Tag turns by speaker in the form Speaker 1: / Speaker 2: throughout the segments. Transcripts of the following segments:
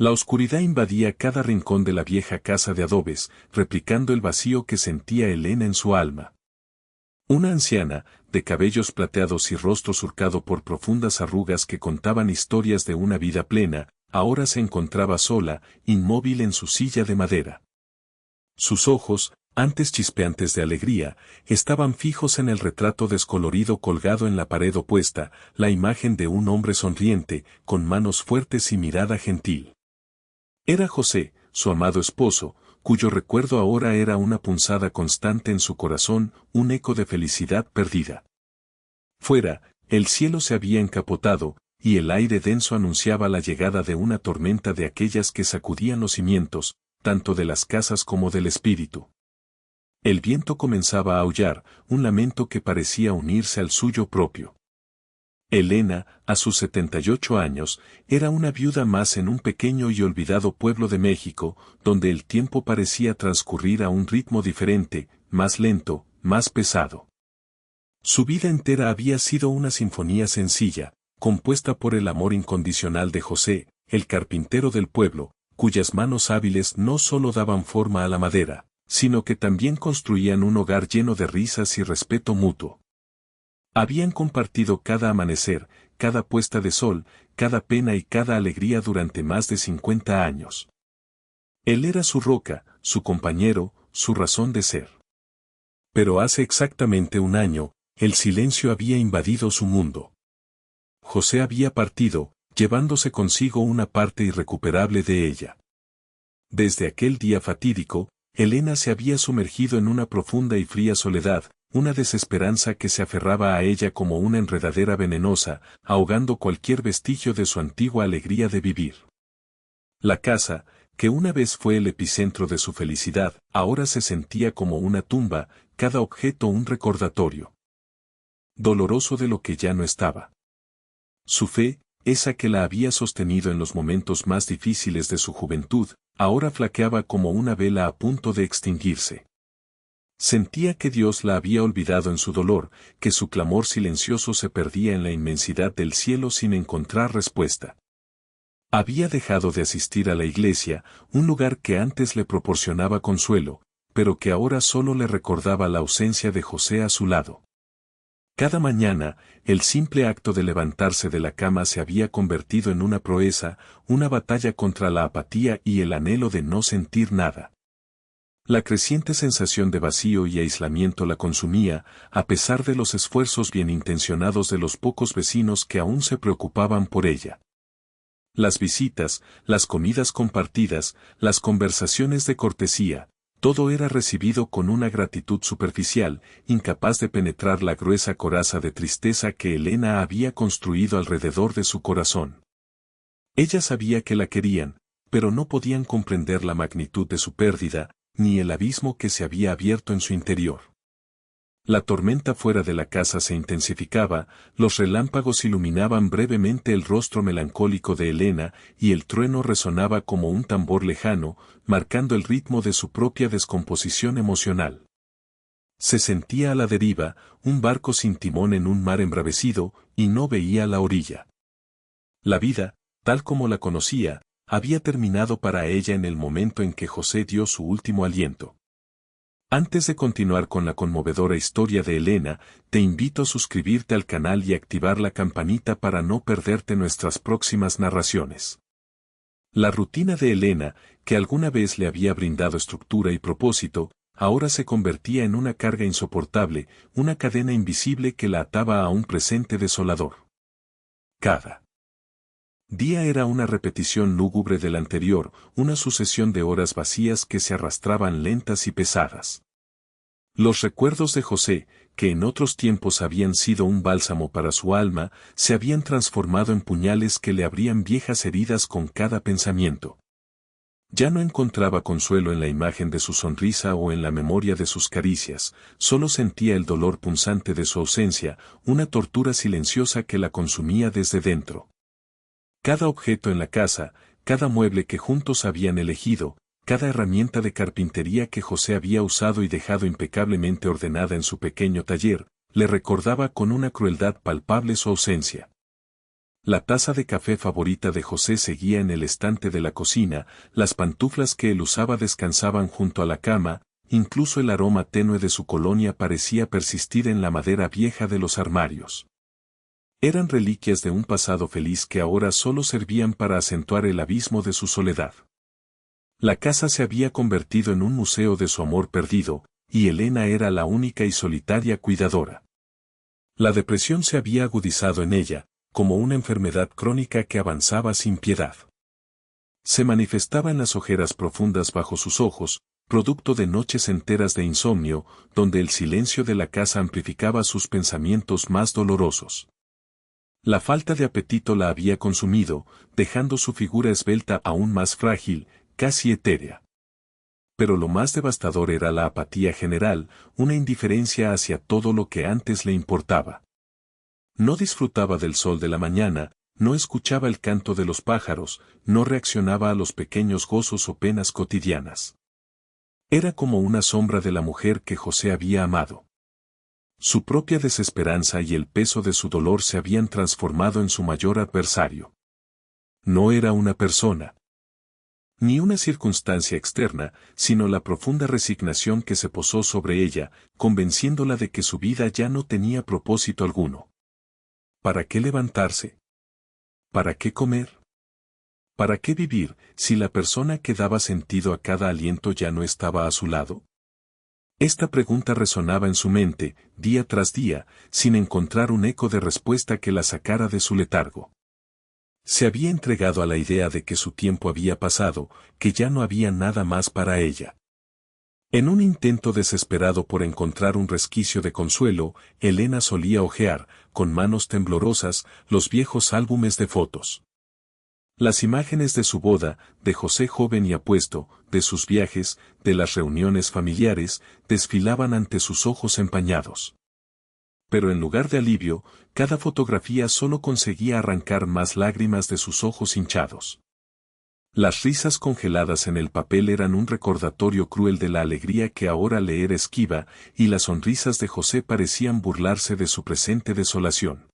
Speaker 1: La oscuridad invadía cada rincón de la vieja casa de adobes, replicando el vacío que sentía Elena en su alma. Una anciana, de cabellos plateados y rostro surcado por profundas arrugas que contaban historias de una vida plena, ahora se encontraba sola, inmóvil en su silla de madera. Sus ojos, antes chispeantes de alegría, estaban fijos en el retrato descolorido colgado en la pared opuesta, la imagen de un hombre sonriente, con manos fuertes y mirada gentil. Era José, su amado esposo, cuyo recuerdo ahora era una punzada constante en su corazón, un eco de felicidad perdida. Fuera, el cielo se había encapotado, y el aire denso anunciaba la llegada de una tormenta de aquellas que sacudían los cimientos, tanto de las casas como del espíritu. El viento comenzaba a aullar, un lamento que parecía unirse al suyo propio. Elena, a sus 78 años, era una viuda más en un pequeño y olvidado pueblo de México, donde el tiempo parecía transcurrir a un ritmo diferente, más lento, más pesado. Su vida entera había sido una sinfonía sencilla, compuesta por el amor incondicional de José, el carpintero del pueblo, cuyas manos hábiles no solo daban forma a la madera, sino que también construían un hogar lleno de risas y respeto mutuo. Habían compartido cada amanecer, cada puesta de sol, cada pena y cada alegría durante más de 50 años. Él era su roca, su compañero, su razón de ser. Pero hace exactamente un año, el silencio había invadido su mundo. José había partido, llevándose consigo una parte irrecuperable de ella. Desde aquel día fatídico, Elena se había sumergido en una profunda y fría soledad, una desesperanza que se aferraba a ella como una enredadera venenosa, ahogando cualquier vestigio de su antigua alegría de vivir. La casa, que una vez fue el epicentro de su felicidad, ahora se sentía como una tumba, cada objeto un recordatorio doloroso de lo que ya no estaba. Su fe, esa que la había sostenido en los momentos más difíciles de su juventud, ahora flaqueaba como una vela a punto de extinguirse. Sentía que Dios la había olvidado en su dolor, que su clamor silencioso se perdía en la inmensidad del cielo sin encontrar respuesta. Había dejado de asistir a la iglesia, un lugar que antes le proporcionaba consuelo, pero que ahora solo le recordaba la ausencia de José a su lado. Cada mañana, el simple acto de levantarse de la cama se había convertido en una proeza, una batalla contra la apatía y el anhelo de no sentir nada. La creciente sensación de vacío y aislamiento la consumía, a pesar de los esfuerzos bien intencionados de los pocos vecinos que aún se preocupaban por ella. Las visitas, las comidas compartidas, las conversaciones de cortesía, todo era recibido con una gratitud superficial, incapaz de penetrar la gruesa coraza de tristeza que Elena había construido alrededor de su corazón. Ella sabía que la querían, pero no podían comprender la magnitud de su pérdida, ni el abismo que se había abierto en su interior. La tormenta fuera de la casa se intensificaba, los relámpagos iluminaban brevemente el rostro melancólico de Elena y el trueno resonaba como un tambor lejano, marcando el ritmo de su propia descomposición emocional. Se sentía a la deriva, un barco sin timón en un mar embravecido, y no veía la orilla. La vida, tal como la conocía, había terminado para ella en el momento en que José dio su último aliento. Antes de continuar con la conmovedora historia de Elena, te invito a suscribirte al canal y activar la campanita para no perderte nuestras próximas narraciones. La rutina de Elena, que alguna vez le había brindado estructura y propósito, ahora se convertía en una carga insoportable, una cadena invisible que la ataba a un presente desolador. Cada día era una repetición lúgubre del anterior, una sucesión de horas vacías que se arrastraban lentas y pesadas. Los recuerdos de José, que en otros tiempos habían sido un bálsamo para su alma, se habían transformado en puñales que le abrían viejas heridas con cada pensamiento. Ya no encontraba consuelo en la imagen de su sonrisa o en la memoria de sus caricias, solo sentía el dolor punzante de su ausencia, una tortura silenciosa que la consumía desde dentro. Cada objeto en la casa, cada mueble que juntos habían elegido, cada herramienta de carpintería que José había usado y dejado impecablemente ordenada en su pequeño taller, le recordaba con una crueldad palpable su ausencia. La taza de café favorita de José seguía en el estante de la cocina, las pantuflas que él usaba descansaban junto a la cama, incluso el aroma tenue de su colonia parecía persistir en la madera vieja de los armarios. Eran reliquias de un pasado feliz que ahora solo servían para acentuar el abismo de su soledad. La casa se había convertido en un museo de su amor perdido, y Elena era la única y solitaria cuidadora. La depresión se había agudizado en ella, como una enfermedad crónica que avanzaba sin piedad. Se manifestaba en las ojeras profundas bajo sus ojos, producto de noches enteras de insomnio, donde el silencio de la casa amplificaba sus pensamientos más dolorosos. La falta de apetito la había consumido, dejando su figura esbelta aún más frágil, casi etérea. Pero lo más devastador era la apatía general, una indiferencia hacia todo lo que antes le importaba. No disfrutaba del sol de la mañana, no escuchaba el canto de los pájaros, no reaccionaba a los pequeños gozos o penas cotidianas. Era como una sombra de la mujer que José había amado. Su propia desesperanza y el peso de su dolor se habían transformado en su mayor adversario. No era una persona, ni una circunstancia externa, sino la profunda resignación que se posó sobre ella, convenciéndola de que su vida ya no tenía propósito alguno. ¿Para qué levantarse? ¿Para qué comer? ¿Para qué vivir, si la persona que daba sentido a cada aliento ya no estaba a su lado? Esta pregunta resonaba en su mente, día tras día, sin encontrar un eco de respuesta que la sacara de su letargo. Se había entregado a la idea de que su tiempo había pasado, que ya no había nada más para ella. En un intento desesperado por encontrar un resquicio de consuelo, Elena solía hojear, con manos temblorosas, los viejos álbumes de fotos. Las imágenes de su boda, de José joven y apuesto, de sus viajes, de las reuniones familiares, desfilaban ante sus ojos empañados. Pero en lugar de alivio, cada fotografía solo conseguía arrancar más lágrimas de sus ojos hinchados. Las risas congeladas en el papel eran un recordatorio cruel de la alegría que ahora le era esquiva, y las sonrisas de José parecían burlarse de su presente desolación.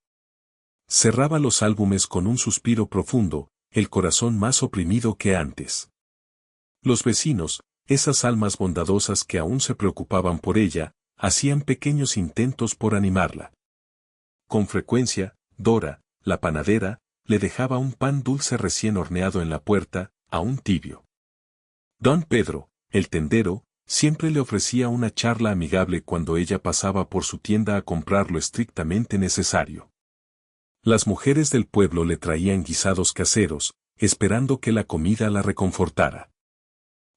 Speaker 1: Cerraba los álbumes con un suspiro profundo, el corazón más oprimido que antes. Los vecinos, esas almas bondadosas que aún se preocupaban por ella, hacían pequeños intentos por animarla. Con frecuencia, Dora, la panadera, le dejaba un pan dulce recién horneado en la puerta, aún tibio. Don Pedro, el tendero, siempre le ofrecía una charla amigable cuando ella pasaba por su tienda a comprar lo estrictamente necesario. Las mujeres del pueblo le traían guisados caseros, esperando que la comida la reconfortara.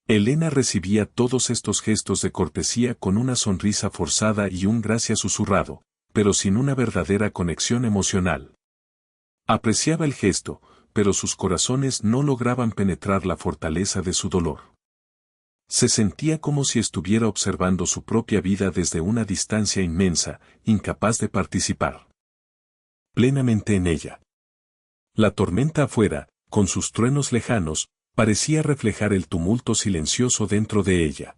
Speaker 1: Elena recibía todos estos gestos de cortesía con una sonrisa forzada y un gracias susurrado, pero sin una verdadera conexión emocional. Apreciaba el gesto, pero sus corazones no lograban penetrar la fortaleza de su dolor. Se sentía como si estuviera observando su propia vida desde una distancia inmensa, incapaz de participar plenamente en ella. La tormenta afuera, con sus truenos lejanos, parecía reflejar el tumulto silencioso dentro de ella.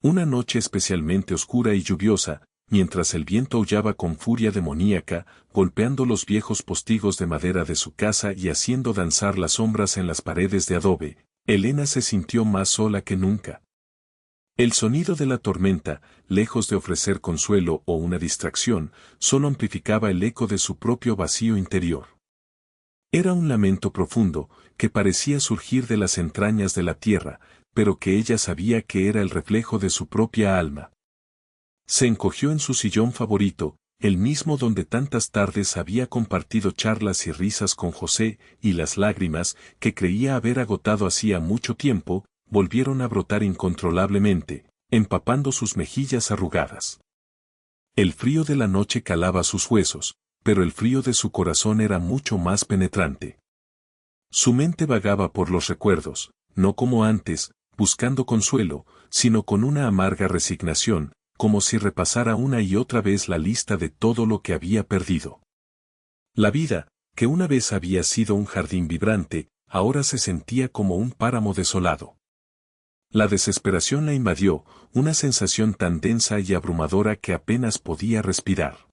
Speaker 1: Una noche especialmente oscura y lluviosa, mientras el viento aullaba con furia demoníaca, golpeando los viejos postigos de madera de su casa y haciendo danzar las sombras en las paredes de adobe, Elena se sintió más sola que nunca. El sonido de la tormenta, lejos de ofrecer consuelo o una distracción, solo amplificaba el eco de su propio vacío interior. Era un lamento profundo, que parecía surgir de las entrañas de la tierra, pero que ella sabía que era el reflejo de su propia alma. Se encogió en su sillón favorito, el mismo donde tantas tardes había compartido charlas y risas con José, y las lágrimas, que creía haber agotado hacía mucho tiempo, volvieron a brotar incontrolablemente, empapando sus mejillas arrugadas. El frío de la noche calaba sus huesos, pero el frío de su corazón era mucho más penetrante. Su mente vagaba por los recuerdos, no como antes, buscando consuelo, sino con una amarga resignación, como si repasara una y otra vez la lista de todo lo que había perdido. La vida, que una vez había sido un jardín vibrante, ahora se sentía como un páramo desolado. La desesperación la invadió, una sensación tan densa y abrumadora que apenas podía respirar.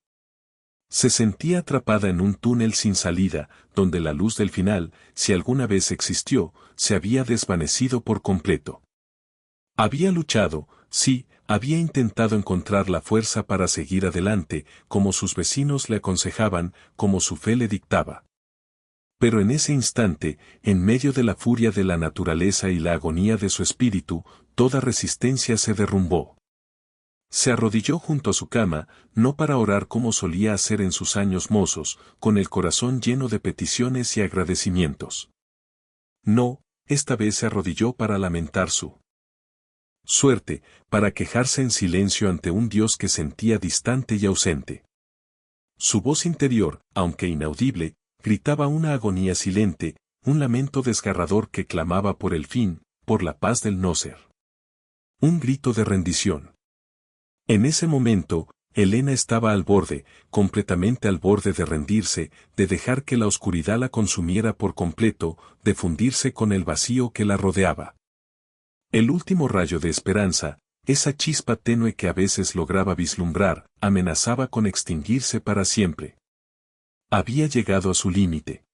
Speaker 1: Se sentía atrapada en un túnel sin salida, donde la luz del final, si alguna vez existió, se había desvanecido por completo. Había luchado, sí, había intentado encontrar la fuerza para seguir adelante, como sus vecinos le aconsejaban, como su fe le dictaba. Pero en ese instante, en medio de la furia de la naturaleza y la agonía de su espíritu, toda resistencia se derrumbó. Se arrodilló junto a su cama, no para orar como solía hacer en sus años mozos, con el corazón lleno de peticiones y agradecimientos. No, esta vez se arrodilló para lamentar su suerte, para quejarse en silencio ante un Dios que sentía distante y ausente. Su voz interior, aunque inaudible, gritaba una agonía silente, un lamento desgarrador que clamaba por el fin, por la paz del no ser. Un grito de rendición. En ese momento, Elena estaba al borde, completamente al borde de rendirse, de dejar que la oscuridad la consumiera por completo, de fundirse con el vacío que la rodeaba. El último rayo de esperanza, esa chispa tenue que a veces lograba vislumbrar, amenazaba con extinguirse para siempre. Había llegado a su límite.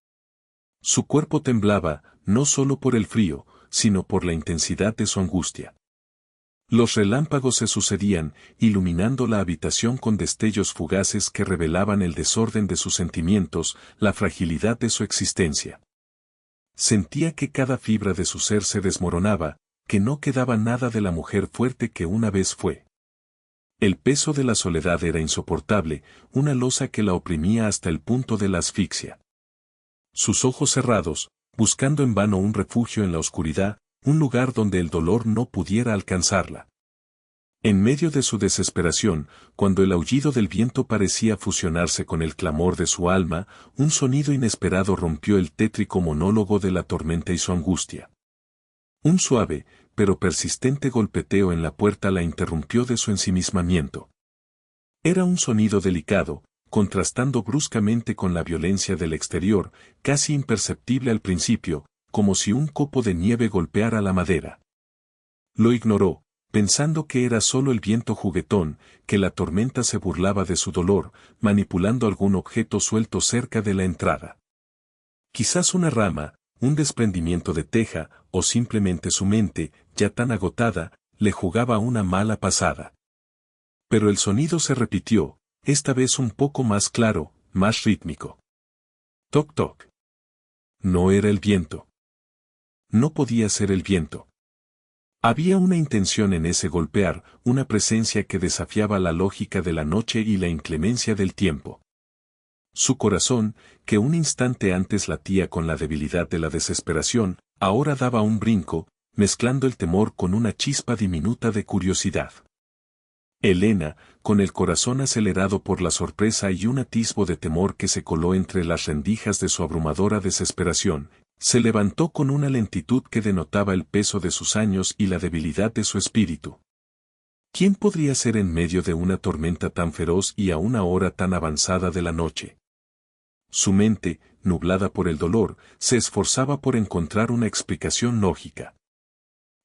Speaker 1: Su cuerpo temblaba, no solo por el frío, sino por la intensidad de su angustia. Los relámpagos se sucedían, iluminando la habitación con destellos fugaces que revelaban el desorden de sus sentimientos, la fragilidad de su existencia. Sentía que cada fibra de su ser se desmoronaba, que no quedaba nada de la mujer fuerte que una vez fue. El peso de la soledad era insoportable, una losa que la oprimía hasta el punto de la asfixia. Sus ojos cerrados, buscando en vano un refugio en la oscuridad, un lugar donde el dolor no pudiera alcanzarla. En medio de su desesperación, cuando el aullido del viento parecía fusionarse con el clamor de su alma, un sonido inesperado rompió el tétrico monólogo de la tormenta y su angustia. Un suave, pero persistente golpeteo en la puerta la interrumpió de su ensimismamiento. Era un sonido delicado, contrastando bruscamente con la violencia del exterior, casi imperceptible al principio, como si un copo de nieve golpeara la madera. Lo ignoró, pensando que era solo el viento juguetón, que la tormenta se burlaba de su dolor, manipulando algún objeto suelto cerca de la entrada. Quizás una rama, un desprendimiento de teja, o simplemente su mente, ya tan agotada, le jugaba una mala pasada. Pero el sonido se repitió, esta vez un poco más claro, más rítmico. Toc toc. No era el viento. No podía ser el viento. Había una intención en ese golpear, una presencia que desafiaba la lógica de la noche y la inclemencia del tiempo. Su corazón, que un instante antes latía con la debilidad de la desesperación, ahora daba un brinco, mezclando el temor con una chispa diminuta de curiosidad. Elena, con el corazón acelerado por la sorpresa y un atisbo de temor que se coló entre las rendijas de su abrumadora desesperación, se levantó con una lentitud que denotaba el peso de sus años y la debilidad de su espíritu. ¿Quién podría ser en medio de una tormenta tan feroz y a una hora tan avanzada de la noche? Su mente, nublada por el dolor, se esforzaba por encontrar una explicación lógica.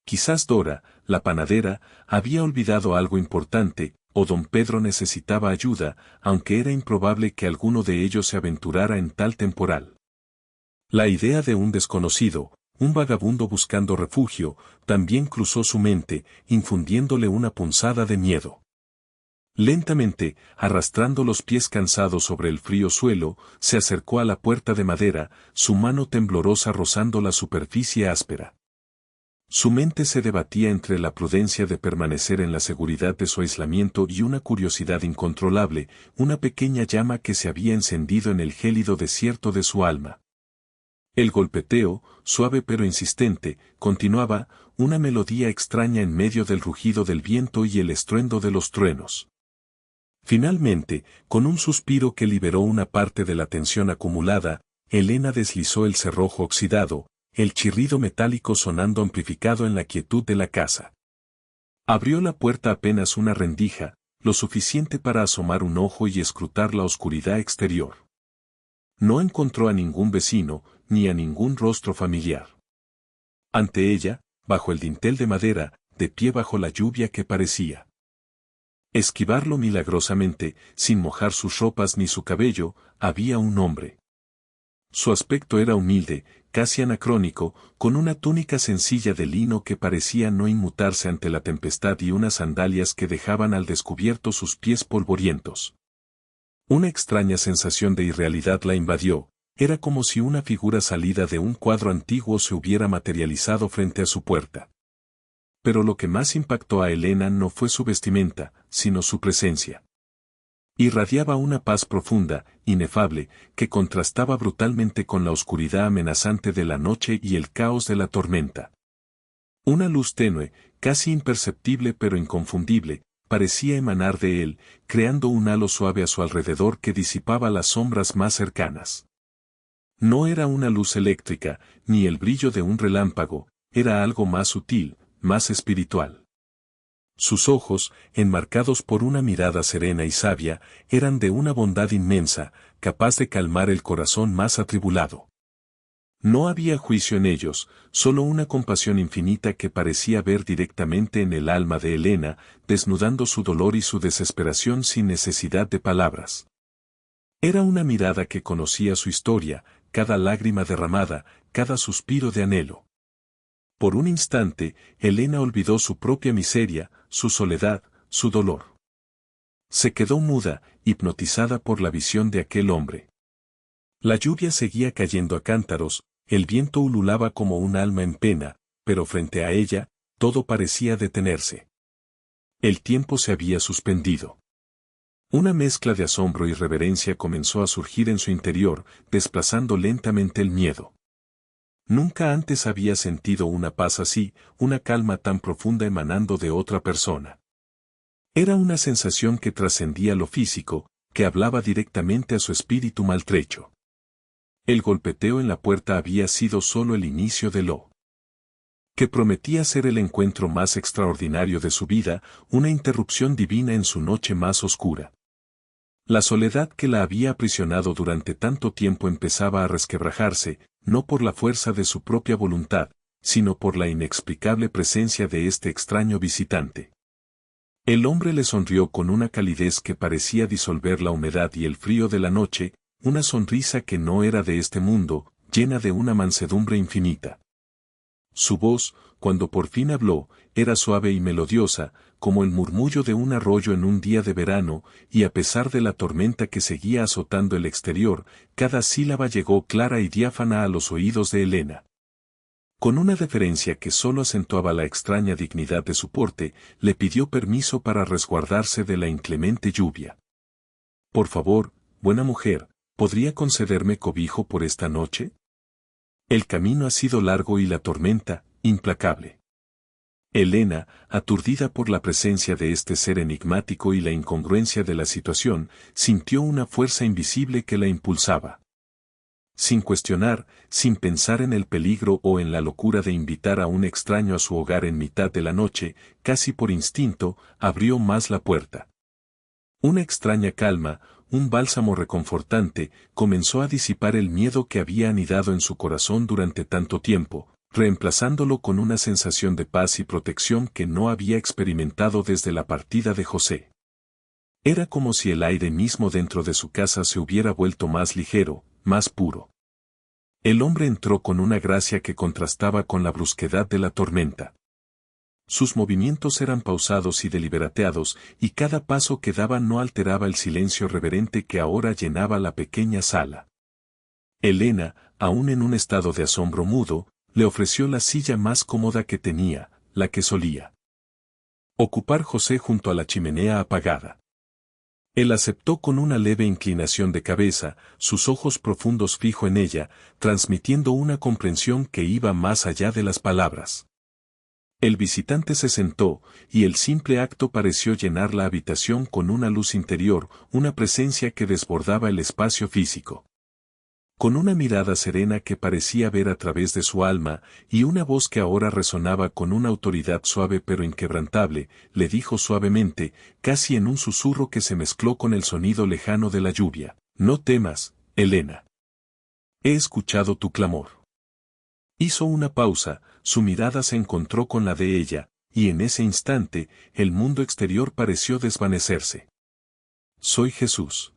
Speaker 1: Quizás Dora, la panadera, había olvidado algo importante, o don Pedro necesitaba ayuda, aunque era improbable que alguno de ellos se aventurara en tal temporal. La idea de un desconocido, un vagabundo buscando refugio, también cruzó su mente, infundiéndole una punzada de miedo. Lentamente, arrastrando los pies cansados sobre el frío suelo, se acercó a la puerta de madera, su mano temblorosa rozando la superficie áspera. Su mente se debatía entre la prudencia de permanecer en la seguridad de su aislamiento y una curiosidad incontrolable, una pequeña llama que se había encendido en el gélido desierto de su alma. El golpeteo, suave pero insistente, continuaba, una melodía extraña en medio del rugido del viento y el estruendo de los truenos. Finalmente, con un suspiro que liberó una parte de la tensión acumulada, Elena deslizó el cerrojo oxidado, el chirrido metálico sonando amplificado en la quietud de la casa. Abrió la puerta apenas una rendija, lo suficiente para asomar un ojo y escrutar la oscuridad exterior. No encontró a ningún vecino, ni a ningún rostro familiar. Ante ella, bajo el dintel de madera, de pie bajo la lluvia que parecía Esquivarlo milagrosamente, sin mojar sus ropas ni su cabello, había un hombre. Su aspecto era humilde, casi anacrónico, con una túnica sencilla de lino que parecía no inmutarse ante la tempestad y unas sandalias que dejaban al descubierto sus pies polvorientos. Una extraña sensación de irrealidad la invadió, era como si una figura salida de un cuadro antiguo se hubiera materializado frente a su puerta. Pero lo que más impactó a Helena no fue su vestimenta, sino su presencia. Irradiaba una paz profunda, inefable, que contrastaba brutalmente con la oscuridad amenazante de la noche y el caos de la tormenta. Una luz tenue, casi imperceptible pero inconfundible, parecía emanar de él, creando un halo suave a su alrededor que disipaba las sombras más cercanas. No era una luz eléctrica, ni el brillo de un relámpago, era algo más sutil, más espiritual. Sus ojos, enmarcados por una mirada serena y sabia, eran de una bondad inmensa, capaz de calmar el corazón más atribulado. No había juicio en ellos, solo una compasión infinita que parecía ver directamente en el alma de Helena, desnudando su dolor y su desesperación sin necesidad de palabras. Era una mirada que conocía su historia, cada lágrima derramada, cada suspiro de anhelo. Por un instante, Helena olvidó su propia miseria, su soledad, su dolor. Se quedó muda, hipnotizada por la visión de aquel hombre. La lluvia seguía cayendo a cántaros, el viento ululaba como un alma en pena, pero frente a ella, todo parecía detenerse. El tiempo se había suspendido. Una mezcla de asombro y reverencia comenzó a surgir en su interior, desplazando lentamente el miedo. Nunca antes había sentido una paz así, una calma tan profunda emanando de otra persona. Era una sensación que trascendía lo físico, que hablaba directamente a su espíritu maltrecho. El golpeteo en la puerta había sido solo el inicio de lo que prometía ser el encuentro más extraordinario de su vida, una interrupción divina en su noche más oscura. La soledad que la había aprisionado durante tanto tiempo empezaba a resquebrajarse, no por la fuerza de su propia voluntad, sino por la inexplicable presencia de este extraño visitante. El hombre le sonrió con una calidez que parecía disolver la humedad y el frío de la noche, una sonrisa que no era de este mundo, llena de una mansedumbre infinita. Su voz, cuando por fin habló, era suave y melodiosa, como el murmullo de un arroyo en un día de verano, y a pesar de la tormenta que seguía azotando el exterior, cada sílaba llegó clara y diáfana a los oídos de Helena. Con una deferencia que solo acentuaba la extraña dignidad de su porte, le pidió permiso para resguardarse de la inclemente lluvia. Por favor, buena mujer, ¿podría concederme cobijo por esta noche? El camino ha sido largo y la tormenta, implacable. Helena, aturdida por la presencia de este ser enigmático y la incongruencia de la situación, sintió una fuerza invisible que la impulsaba. Sin cuestionar, sin pensar en el peligro o en la locura de invitar a un extraño a su hogar en mitad de la noche, casi por instinto, abrió más la puerta. Una extraña calma, un bálsamo reconfortante, comenzó a disipar el miedo que había anidado en su corazón durante tanto tiempo, reemplazándolo con una sensación de paz y protección que no había experimentado desde la partida de José. Era como si el aire mismo dentro de su casa se hubiera vuelto más ligero, más puro. El hombre entró con una gracia que contrastaba con la brusquedad de la tormenta. Sus movimientos eran pausados y deliberateados, y cada paso que daba no alteraba el silencio reverente que ahora llenaba la pequeña sala. Helena, aún en un estado de asombro mudo, le ofreció la silla más cómoda que tenía, la que solía ocupar José junto a la chimenea apagada. Él aceptó con una leve inclinación de cabeza, sus ojos profundos fijo en ella, transmitiendo una comprensión que iba más allá de las palabras. El visitante se sentó, y el simple acto pareció llenar la habitación con una luz interior, una presencia que desbordaba el espacio físico. Con una mirada serena que parecía ver a través de su alma, y una voz que ahora resonaba con una autoridad suave pero inquebrantable, le dijo suavemente, casi en un susurro que se mezcló con el sonido lejano de la lluvia: «No temas, Helena. He escuchado tu clamor». Hizo una pausa, su mirada se encontró con la de ella, y en ese instante, el mundo exterior pareció desvanecerse. Soy Jesús.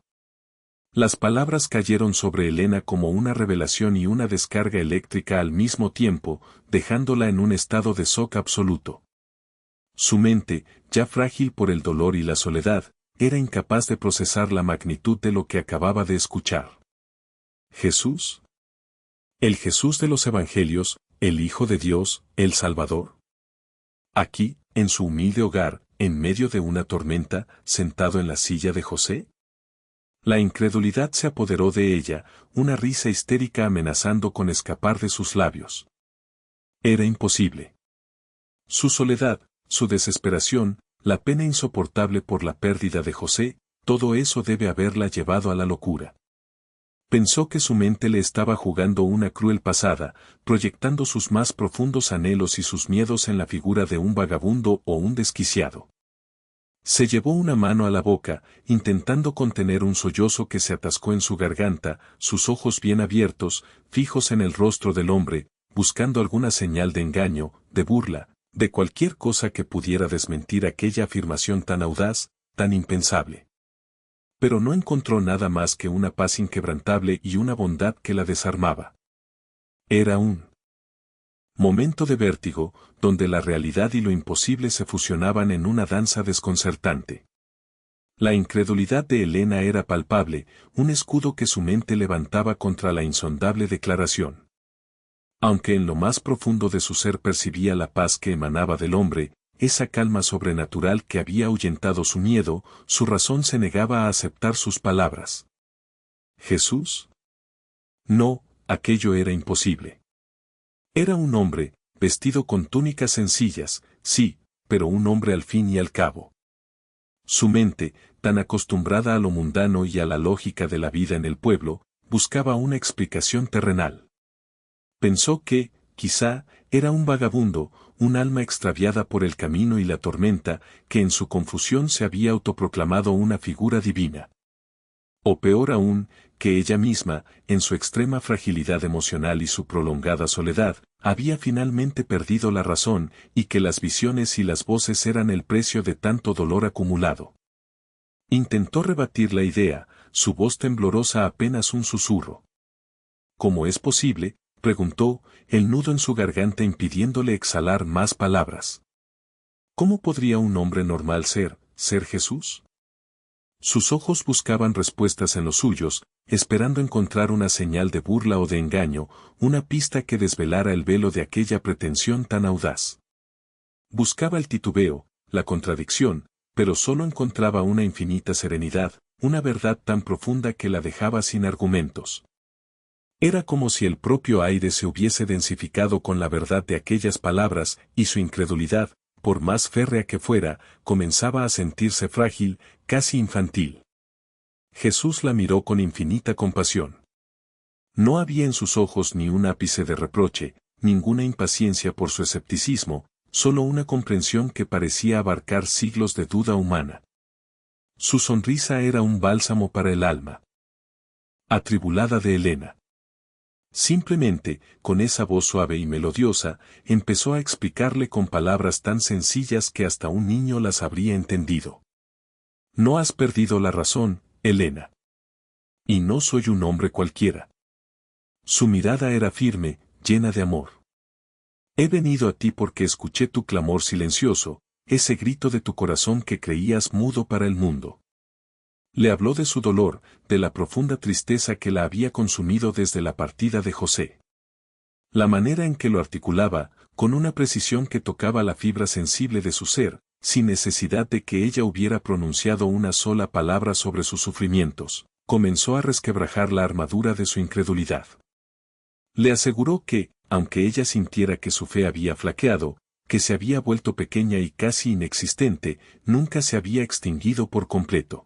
Speaker 1: Las palabras cayeron sobre Elena como una revelación y una descarga eléctrica al mismo tiempo, dejándola en un estado de shock absoluto. Su mente, ya frágil por el dolor y la soledad, era incapaz de procesar la magnitud de lo que acababa de escuchar. ¿Jesús? El Jesús de los Evangelios, el Hijo de Dios, el Salvador. Aquí, en su humilde hogar, en medio de una tormenta, sentado en la silla de José. La incredulidad se apoderó de ella, una risa histérica amenazando con escapar de sus labios. Era imposible. Su soledad, su desesperación, la pena insoportable por la pérdida de José, todo eso debe haberla llevado a la locura. Pensó que su mente le estaba jugando una cruel pasada, proyectando sus más profundos anhelos y sus miedos en la figura de un vagabundo o un desquiciado. Se llevó una mano a la boca, intentando contener un sollozo que se atascó en su garganta, sus ojos bien abiertos, fijos en el rostro del hombre, buscando alguna señal de engaño, de burla, de cualquier cosa que pudiera desmentir aquella afirmación tan audaz, tan impensable. Pero no encontró nada más que una paz inquebrantable y una bondad que la desarmaba. Era un momento de vértigo, donde la realidad y lo imposible se fusionaban en una danza desconcertante. La incredulidad de Elena era palpable, un escudo que su mente levantaba contra la insondable declaración. Aunque en lo más profundo de su ser percibía la paz que emanaba del hombre, esa calma sobrenatural que había ahuyentado su miedo, su razón se negaba a aceptar sus palabras. ¿Jesús? No, aquello era imposible. Era un hombre, vestido con túnicas sencillas, sí, pero un hombre al fin y al cabo. Su mente, tan acostumbrada a lo mundano y a la lógica de la vida en el pueblo, buscaba una explicación terrenal. Pensó que, quizá, era un vagabundo, un alma extraviada por el camino y la tormenta, que en su confusión se había autoproclamado una figura divina. O peor aún, que ella misma, en su extrema fragilidad emocional y su prolongada soledad, había finalmente perdido la razón, y que las visiones y las voces eran el precio de tanto dolor acumulado. Intentó rebatir la idea, su voz temblorosa apenas un susurro. ¿Cómo es posible?, preguntó, el nudo en su garganta impidiéndole exhalar más palabras. ¿Cómo podría un hombre normal ser Jesús? Sus ojos buscaban respuestas en los suyos, esperando encontrar una señal de burla o de engaño, una pista que desvelara el velo de aquella pretensión tan audaz. Buscaba el titubeo, la contradicción, pero solo encontraba una infinita serenidad, una verdad tan profunda que la dejaba sin argumentos. Era como si el propio aire se hubiese densificado con la verdad de aquellas palabras, y su incredulidad, por más férrea que fuera, comenzaba a sentirse frágil, casi infantil. Jesús la miró con infinita compasión. No había en sus ojos ni un ápice de reproche, ninguna impaciencia por su escepticismo, solo una comprensión que parecía abarcar siglos de duda humana. Su sonrisa era un bálsamo para el alma atribulada de Elena. Simplemente, con esa voz suave y melodiosa, empezó a explicarle con palabras tan sencillas que hasta un niño las habría entendido. No has perdido la razón, Elena. Y no soy un hombre cualquiera. Su mirada era firme, llena de amor. He venido a ti porque escuché tu clamor silencioso, ese grito de tu corazón que creías mudo para el mundo. Le habló de su dolor, de la profunda tristeza que la había consumido desde la partida de José. La manera en que lo articulaba, con una precisión que tocaba la fibra sensible de su ser, sin necesidad de que ella hubiera pronunciado una sola palabra sobre sus sufrimientos, comenzó a resquebrajar la armadura de su incredulidad. Le aseguró que, aunque ella sintiera que su fe había flaqueado, que se había vuelto pequeña y casi inexistente, nunca se había extinguido por completo.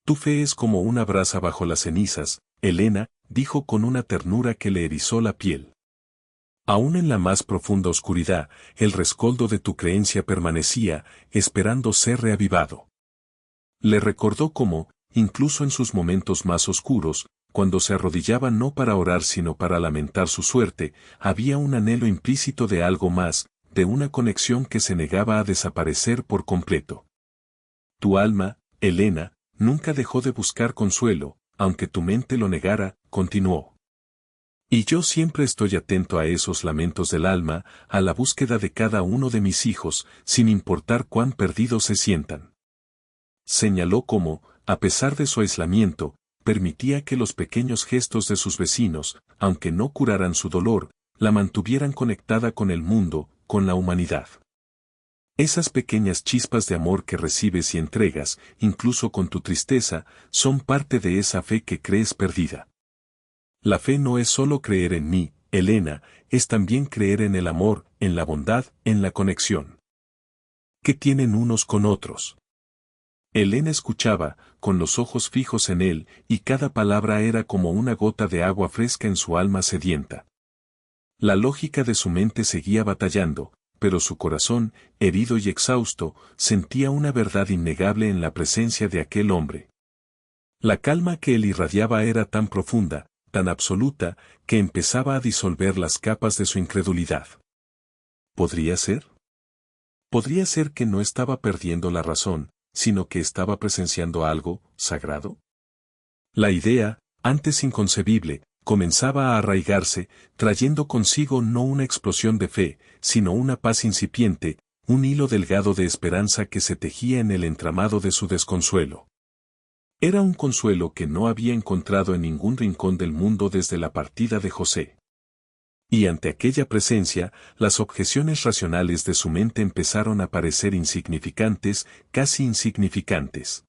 Speaker 1: Tu fe es como una brasa bajo las cenizas, Elena, dijo con una ternura que le erizó la piel. Aún en la más profunda oscuridad, el rescoldo de tu creencia permanecía, esperando ser reavivado. Le recordó cómo, incluso en sus momentos más oscuros, cuando se arrodillaba no para orar sino para lamentar su suerte, había un anhelo implícito de algo más, de una conexión que se negaba a desaparecer por completo. Tu alma, Elena, nunca dejó de buscar consuelo, aunque tu mente lo negara, continuó. Y yo siempre estoy atento a esos lamentos del alma, a la búsqueda de cada uno de mis hijos, sin importar cuán perdidos se sientan. Señaló cómo, a pesar de su aislamiento, permitía que los pequeños gestos de sus vecinos, aunque no curaran su dolor, la mantuvieran conectada con el mundo, con la humanidad. Esas pequeñas chispas de amor que recibes y entregas, incluso con tu tristeza, son parte de esa fe que crees perdida. La fe no es solo creer en mí, Elena, es también creer en el amor, en la bondad, en la conexión que tienen unos con otros. Elena escuchaba, con los ojos fijos en él, y cada palabra era como una gota de agua fresca en su alma sedienta. La lógica de su mente seguía batallando, pero su corazón, herido y exhausto, sentía una verdad innegable en la presencia de aquel hombre. La calma que él irradiaba era tan profunda, tan absoluta, que empezaba a disolver las capas de su incredulidad. ¿Podría ser? ¿Podría ser que no estaba perdiendo la razón, sino que estaba presenciando algo sagrado? La idea, antes inconcebible, comenzaba a arraigarse, trayendo consigo no una explosión de fe, sino una paz incipiente, un hilo delgado de esperanza que se tejía en el entramado de su desconsuelo. Era un consuelo que no había encontrado en ningún rincón del mundo desde la partida de José. Y ante aquella presencia, las objeciones racionales de su mente empezaron a parecer insignificantes, casi insignificantes.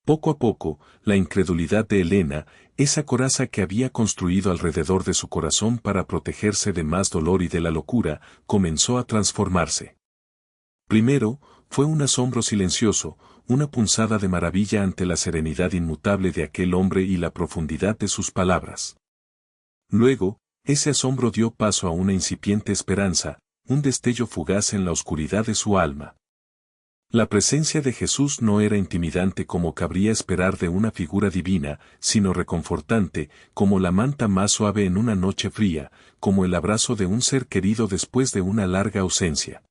Speaker 1: Poco a poco, la incredulidad de Elena, esa coraza que había construido alrededor de su corazón para protegerse de más dolor y de la locura, comenzó a transformarse. Primero, fue un asombro silencioso, una punzada de maravilla ante la serenidad inmutable de aquel hombre y la profundidad de sus palabras. Luego, ese asombro dio paso a una incipiente esperanza, un destello fugaz en la oscuridad de su alma. La presencia de Jesús no era intimidante como cabría esperar de una figura divina, sino reconfortante, como la manta más suave en una noche fría, como el abrazo de un ser querido después de una larga ausencia.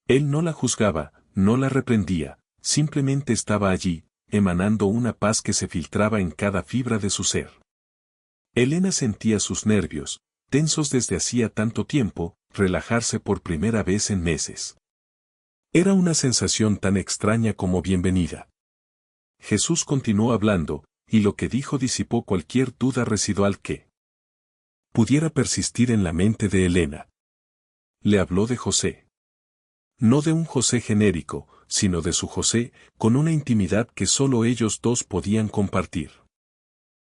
Speaker 1: Él no la juzgaba, no la reprendía, simplemente estaba allí, emanando una paz que se filtraba en cada fibra de su ser. Elena sentía sus nervios, tensos desde hacía tanto tiempo, relajarse por primera vez en meses. Era una sensación tan extraña como bienvenida. Jesús continuó hablando, y lo que dijo disipó cualquier duda residual que pudiera persistir en la mente de Elena. Le habló de José. No de un José genérico, sino de su José, con una intimidad que solo ellos dos podían compartir.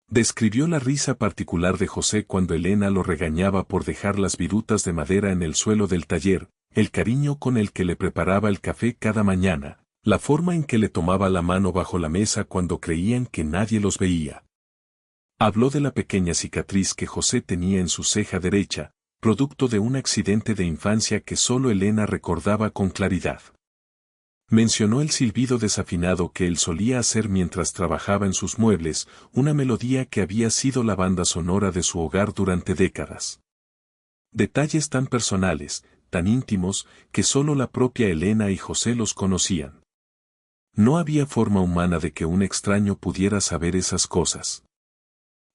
Speaker 1: Describió la risa particular de José cuando Elena lo regañaba por dejar las virutas de madera en el suelo del taller, el cariño con el que le preparaba el café cada mañana, la forma en que le tomaba la mano bajo la mesa cuando creían que nadie los veía. Habló de la pequeña cicatriz que José tenía en su ceja derecha, producto de un accidente de infancia que solo Elena recordaba con claridad. Mencionó el silbido desafinado que él solía hacer mientras trabajaba en sus muebles, una melodía que había sido la banda sonora de su hogar durante décadas. Detalles tan personales, tan íntimos, que solo la propia Elena y José los conocían. No había forma humana de que un extraño pudiera saber esas cosas.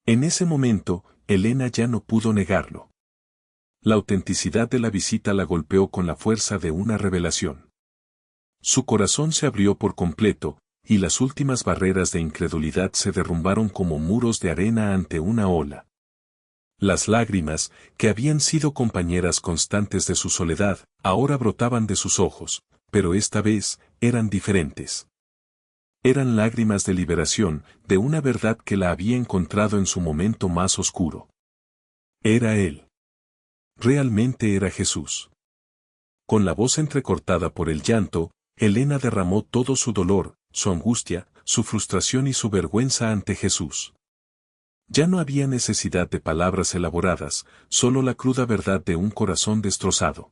Speaker 1: En ese momento, Elena ya no pudo negarlo. La autenticidad de la visita la golpeó con la fuerza de una revelación. Su corazón se abrió por completo, y las últimas barreras de incredulidad se derrumbaron como muros de arena ante una ola. Las lágrimas, que habían sido compañeras constantes de su soledad, ahora brotaban de sus ojos, pero esta vez, eran diferentes. Eran lágrimas de liberación, de una verdad que la había encontrado en su momento más oscuro. Era él. Realmente era Jesús. Con la voz entrecortada por el llanto, Elena derramó todo su dolor, su angustia, su frustración y su vergüenza ante Jesús. Ya no había necesidad de palabras elaboradas, solo la cruda verdad de un corazón destrozado.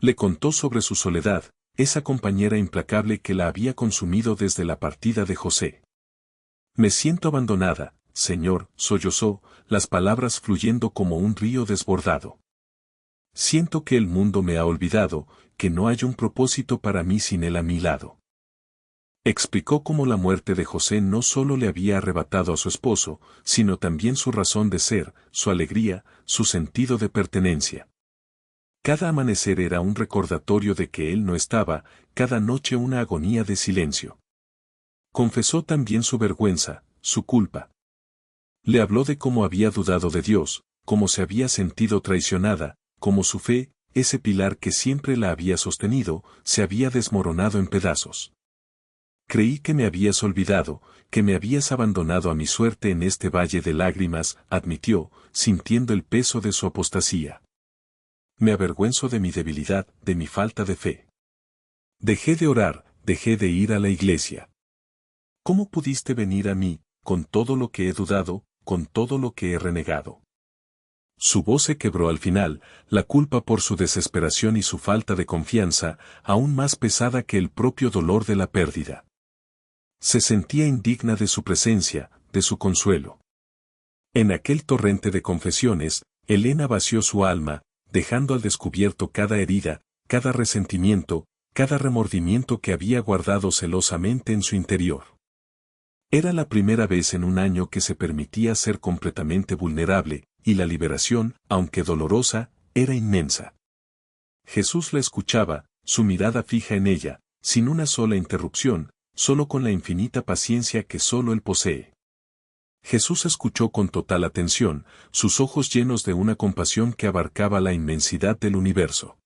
Speaker 1: Le contó sobre su soledad, esa compañera implacable que la había consumido desde la partida de José. Me siento abandonada, Señor, sollozó, las palabras fluyendo como un río desbordado. Siento que el mundo me ha olvidado, que no hay un propósito para mí sin él a mi lado. Explicó cómo la muerte de José no solo le había arrebatado a su esposo, sino también su razón de ser, su alegría, su sentido de pertenencia. Cada amanecer era un recordatorio de que él no estaba, cada noche una agonía de silencio. Confesó también su vergüenza, su culpa. Le habló de cómo había dudado de Dios, cómo se había sentido traicionada, cómo su fe, ese pilar que siempre la había sostenido, se había desmoronado en pedazos. Creí que me habías olvidado, que me habías abandonado a mi suerte en este valle de lágrimas, admitió, sintiendo el peso de su apostasía. Me avergüenzo de mi debilidad, de mi falta de fe. Dejé de orar, dejé de ir a la iglesia. ¿Cómo pudiste venir a mí, con todo lo que he dudado, con todo lo que he renegado? Su voz se quebró al final, la culpa por su desesperación y su falta de confianza, aún más pesada que el propio dolor de la pérdida. Se sentía indigna de su presencia, de su consuelo. En aquel torrente de confesiones, Elena vació su alma, dejando al descubierto cada herida, cada resentimiento, cada remordimiento que había guardado celosamente en su interior. Era la primera vez en un año que se permitía ser completamente vulnerable, y la liberación, aunque dolorosa, era inmensa. Jesús la escuchaba, su mirada fija en ella, sin una sola interrupción, solo con la infinita paciencia que solo él posee. Jesús escuchó con total atención, sus ojos llenos de una compasión que abarcaba la inmensidad del universo.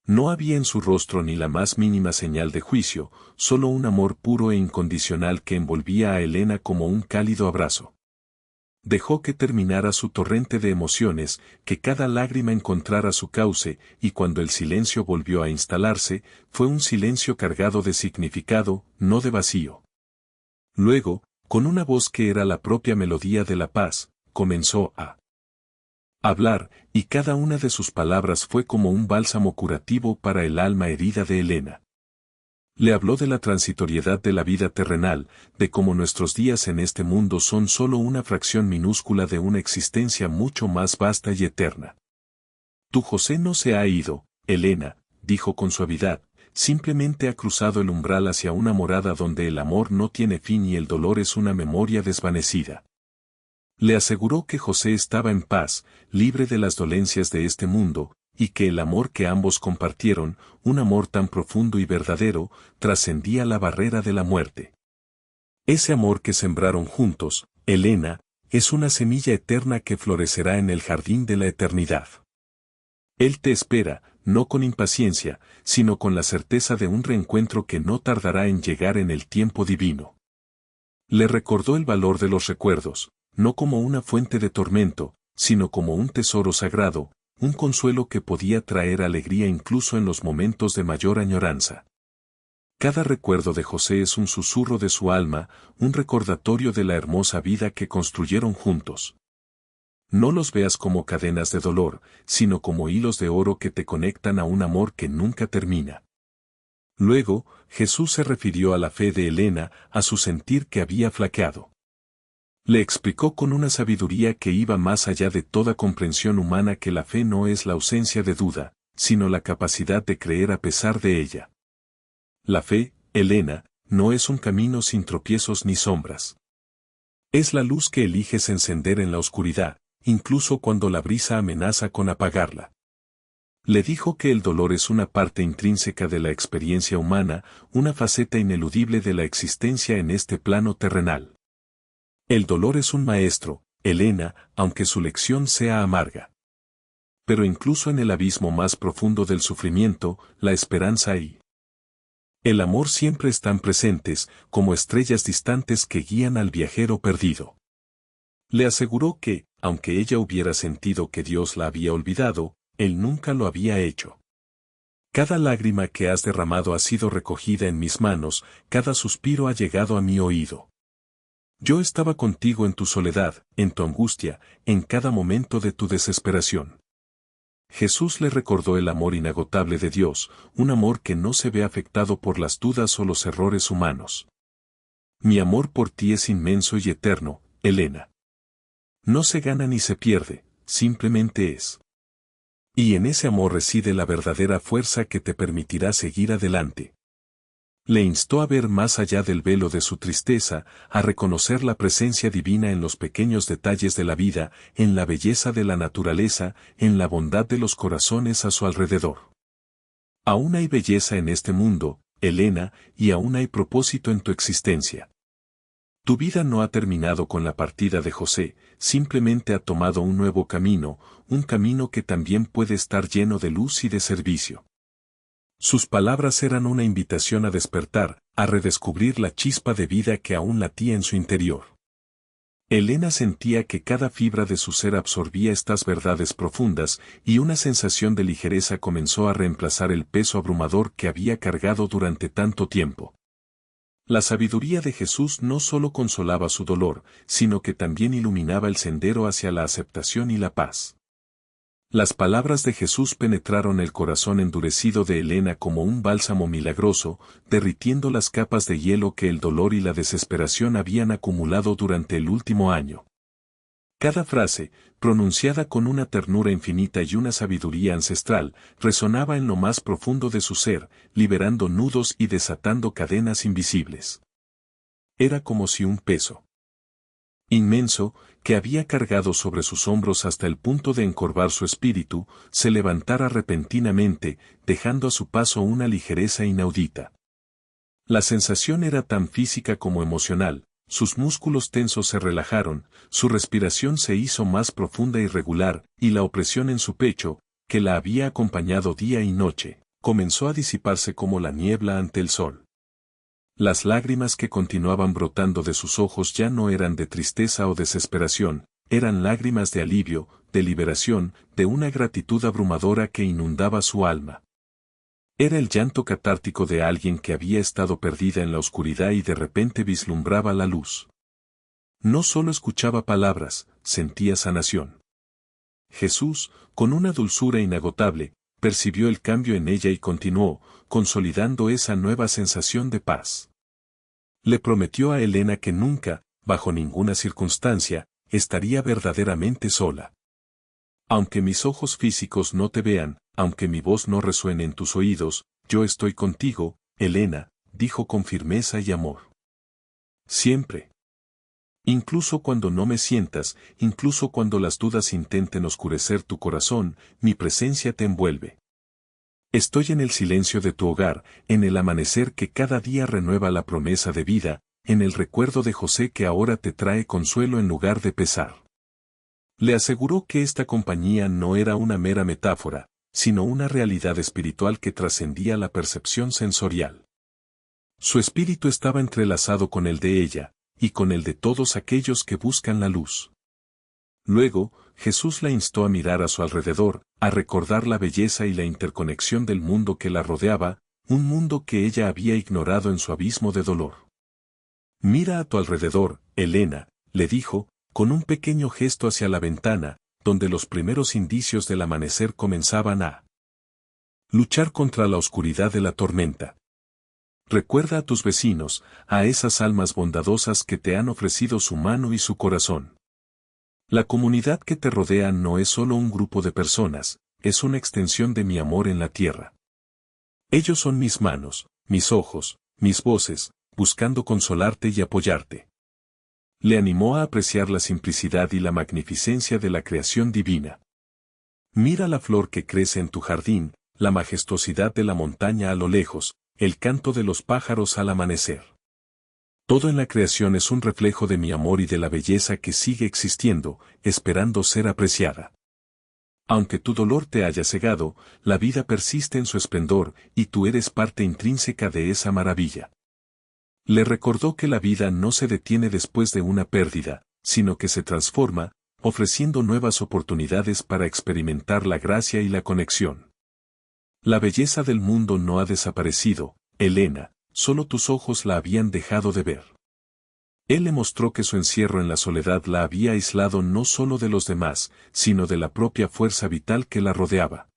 Speaker 1: No había en su rostro ni la más mínima señal de juicio, solo un amor puro e incondicional que envolvía a Elena como un cálido abrazo. Dejó que terminara su torrente de emociones, que cada lágrima encontrara su cauce, y cuando el silencio volvió a instalarse, fue un silencio cargado de significado, no de vacío. Luego, con una voz que era la propia melodía de la paz, comenzó a hablar, y cada una de sus palabras fue como un bálsamo curativo para el alma herida de Elena. Le habló de la transitoriedad de la vida terrenal, de cómo nuestros días en este mundo son solo una fracción minúscula de una existencia mucho más vasta y eterna. Tu José no se ha ido, Elena, dijo con suavidad, simplemente ha cruzado el umbral hacia una morada donde el amor no tiene fin y el dolor es una memoria desvanecida. Le aseguró que José estaba en paz, libre de las dolencias de este mundo, y que el amor que ambos compartieron, un amor tan profundo y verdadero, trascendía la barrera de la muerte. Ese amor que sembraron juntos, Elena, es una semilla eterna que florecerá en el jardín de la eternidad. Él te espera, no con impaciencia, sino con la certeza de un reencuentro que no tardará en llegar en el tiempo divino. Le recordó el valor de los recuerdos, no como una fuente de tormento, sino como un tesoro sagrado, un consuelo que podía traer alegría incluso en los momentos de mayor añoranza. Cada recuerdo de José es un susurro de su alma, un recordatorio de la hermosa vida que construyeron juntos. No los veas como cadenas de dolor, sino como hilos de oro que te conectan a un amor que nunca termina. Luego, Jesús se refirió a la fe de Elena, a su sentir que había flaqueado. Le explicó con una sabiduría que iba más allá de toda comprensión humana que la fe no es la ausencia de duda, sino la capacidad de creer a pesar de ella. La fe, Elena, no es un camino sin tropiezos ni sombras. Es la luz que eliges encender en la oscuridad, incluso cuando la brisa amenaza con apagarla. Le dijo que el dolor es una parte intrínseca de la experiencia humana, una faceta ineludible de la existencia en este plano terrenal. El dolor es un maestro, Elena, aunque su lección sea amarga. Pero incluso en el abismo más profundo del sufrimiento, la esperanza y el amor siempre están presentes, como estrellas distantes que guían al viajero perdido. Le aseguró que, aunque ella hubiera sentido que Dios la había olvidado, él nunca lo había hecho. Cada lágrima que has derramado ha sido recogida en mis manos, cada suspiro ha llegado a mi oído. Yo estaba contigo en tu soledad, en tu angustia, en cada momento de tu desesperación. Jesús le recordó el amor inagotable de Dios, un amor que no se ve afectado por las dudas o los errores humanos. Mi amor por ti es inmenso y eterno, Elena. No se gana ni se pierde, simplemente es. Y en ese amor reside la verdadera fuerza que te permitirá seguir adelante. Le instó a ver más allá del velo de su tristeza, a reconocer la presencia divina en los pequeños detalles de la vida, en la belleza de la naturaleza, en la bondad de los corazones a su alrededor. Aún hay belleza en este mundo, Elena, y aún hay propósito en tu existencia. Tu vida no ha terminado con la partida de José, simplemente ha tomado un nuevo camino, un camino que también puede estar lleno de luz y de servicio. Sus palabras eran una invitación a despertar, a redescubrir la chispa de vida que aún latía en su interior. Elena sentía que cada fibra de su ser absorbía estas verdades profundas, y una sensación de ligereza comenzó a reemplazar el peso abrumador que había cargado durante tanto tiempo. La sabiduría de Jesús no solo consolaba su dolor, sino que también iluminaba el sendero hacia la aceptación y la paz. Las palabras de Jesús penetraron el corazón endurecido de Elena como un bálsamo milagroso, derritiendo las capas de hielo que el dolor y la desesperación habían acumulado durante el último año. Cada frase, pronunciada con una ternura infinita y una sabiduría ancestral, resonaba en lo más profundo de su ser, liberando nudos y desatando cadenas invisibles. Era como si un peso inmenso, que había cargado sobre sus hombros hasta el punto de encorvar su espíritu, se levantara repentinamente, dejando a su paso una ligereza inaudita. La sensación era tan física como emocional, sus músculos tensos se relajaron, su respiración se hizo más profunda y regular, y la opresión en su pecho, que la había acompañado día y noche, comenzó a disiparse como la niebla ante el sol. Las lágrimas que continuaban brotando de sus ojos ya no eran de tristeza o desesperación, eran lágrimas de alivio, de liberación, de una gratitud abrumadora que inundaba su alma. Era el llanto catártico de alguien que había estado perdida en la oscuridad y de repente vislumbraba la luz. No solo escuchaba palabras, sentía sanación. Jesús, con una dulzura inagotable, percibió el cambio en ella y continuó, consolidando esa nueva sensación de paz. Le prometió a Elena que nunca, bajo ninguna circunstancia, estaría verdaderamente sola. Aunque mis ojos físicos no te vean, aunque mi voz no resuene en tus oídos, yo estoy contigo, Elena, dijo con firmeza y amor. Siempre. Incluso cuando no me sientas, incluso cuando las dudas intenten oscurecer tu corazón, mi presencia te envuelve. Estoy en el silencio de tu hogar, en el amanecer que cada día renueva la promesa de vida, en el recuerdo de José que ahora te trae consuelo en lugar de pesar. Le aseguró que esta compañía no era una mera metáfora, sino una realidad espiritual que trascendía la percepción sensorial. Su espíritu estaba entrelazado con el de ella, y con el de todos aquellos que buscan la luz. Luego, Jesús la instó a mirar a su alrededor, a recordar la belleza y la interconexión del mundo que la rodeaba, un mundo que ella había ignorado en su abismo de dolor. Mira a tu alrededor, Elena, le dijo, con un pequeño gesto hacia la ventana, donde los primeros indicios del amanecer comenzaban a luchar contra la oscuridad de la tormenta. Recuerda a tus vecinos, a esas almas bondadosas que te han ofrecido su mano y su corazón. La comunidad que te rodea no es solo un grupo de personas, es una extensión de mi amor en la tierra. Ellos son mis manos, mis ojos, mis voces, buscando consolarte y apoyarte. Le animó a apreciar la simplicidad y la magnificencia de la creación divina. Mira la flor que crece en tu jardín, la majestuosidad de la montaña a lo lejos, el canto de los pájaros al amanecer. Todo en la creación es un reflejo de mi amor y de la belleza que sigue existiendo, esperando ser apreciada. Aunque tu dolor te haya cegado, la vida persiste en su esplendor, y tú eres parte intrínseca de esa maravilla. Le recordó que la vida no se detiene después de una pérdida, sino que se transforma, ofreciendo nuevas oportunidades para experimentar la gracia y la conexión. La belleza del mundo no ha desaparecido, Elena, solo tus ojos la habían dejado de ver. Él le mostró que su encierro en la soledad la había aislado no solo de los demás, sino de la propia fuerza vital que la rodeaba.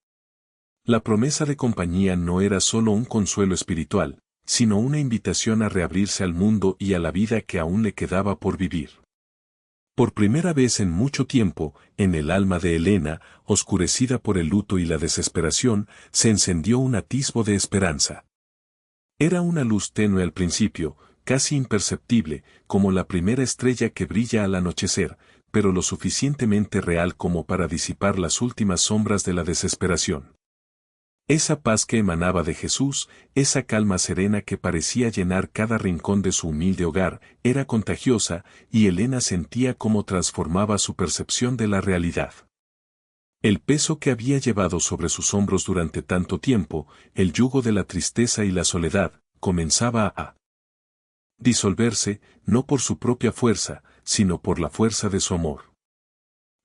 Speaker 1: La promesa de compañía no era solo un consuelo espiritual, sino una invitación a reabrirse al mundo y a la vida que aún le quedaba por vivir. Por primera vez en mucho tiempo, en el alma de Elena, oscurecida por el luto y la desesperación, se encendió un atisbo de esperanza. Era una luz tenue al principio, casi imperceptible, como la primera estrella que brilla al anochecer, pero lo suficientemente real como para disipar las últimas sombras de la desesperación. Esa paz que emanaba de Jesús, esa calma serena que parecía llenar cada rincón de su humilde hogar, era contagiosa, y Elena sentía cómo transformaba su percepción de la realidad. El peso que había llevado sobre sus hombros durante tanto tiempo, el yugo de la tristeza y la soledad, comenzaba a disolverse, no por su propia fuerza, sino por la fuerza de su amor.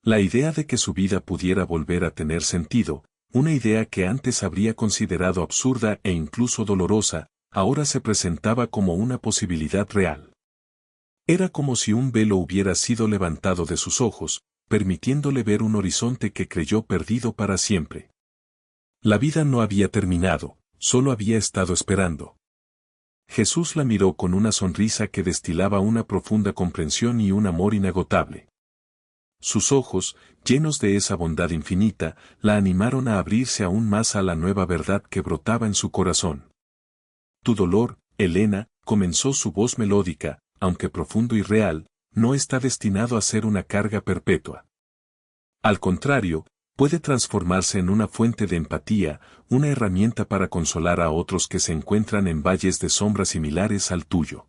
Speaker 1: La idea de que su vida pudiera volver a tener sentido, una idea que antes habría considerado absurda e incluso dolorosa, ahora se presentaba como una posibilidad real. Era como si un velo hubiera sido levantado de sus ojos, permitiéndole ver un horizonte que creyó perdido para siempre. La vida no había terminado, solo había estado esperando. Jesús la miró con una sonrisa que destilaba una profunda comprensión y un amor inagotable. Sus ojos, llenos de esa bondad infinita, la animaron a abrirse aún más a la nueva verdad que brotaba en su corazón. Tu dolor, Elena, comenzó su voz melódica, aunque profundo y real, no está destinado a ser una carga perpetua. Al contrario, puede transformarse en una fuente de empatía, una herramienta para consolar a otros que se encuentran en valles de sombra similares al tuyo.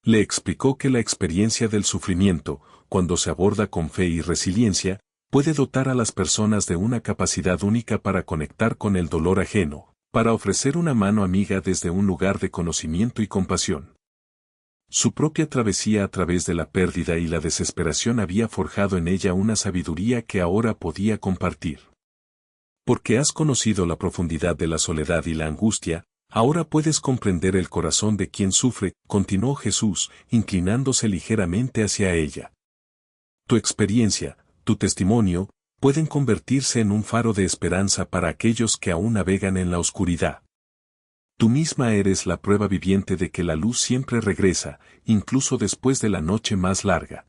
Speaker 1: Le explicó que la experiencia del sufrimiento, cuando se aborda con fe y resiliencia, puede dotar a las personas de una capacidad única para conectar con el dolor ajeno, para ofrecer una mano amiga desde un lugar de conocimiento y compasión. Su propia travesía a través de la pérdida y la desesperación había forjado en ella una sabiduría que ahora podía compartir. Porque has conocido la profundidad de la soledad y la angustia, ahora puedes comprender el corazón de quien sufre, continuó Jesús, inclinándose ligeramente hacia ella. Tu experiencia, tu testimonio, pueden convertirse en un faro de esperanza para aquellos que aún navegan en la oscuridad. Tú misma eres la prueba viviente de que la luz siempre regresa, incluso después de la noche más larga.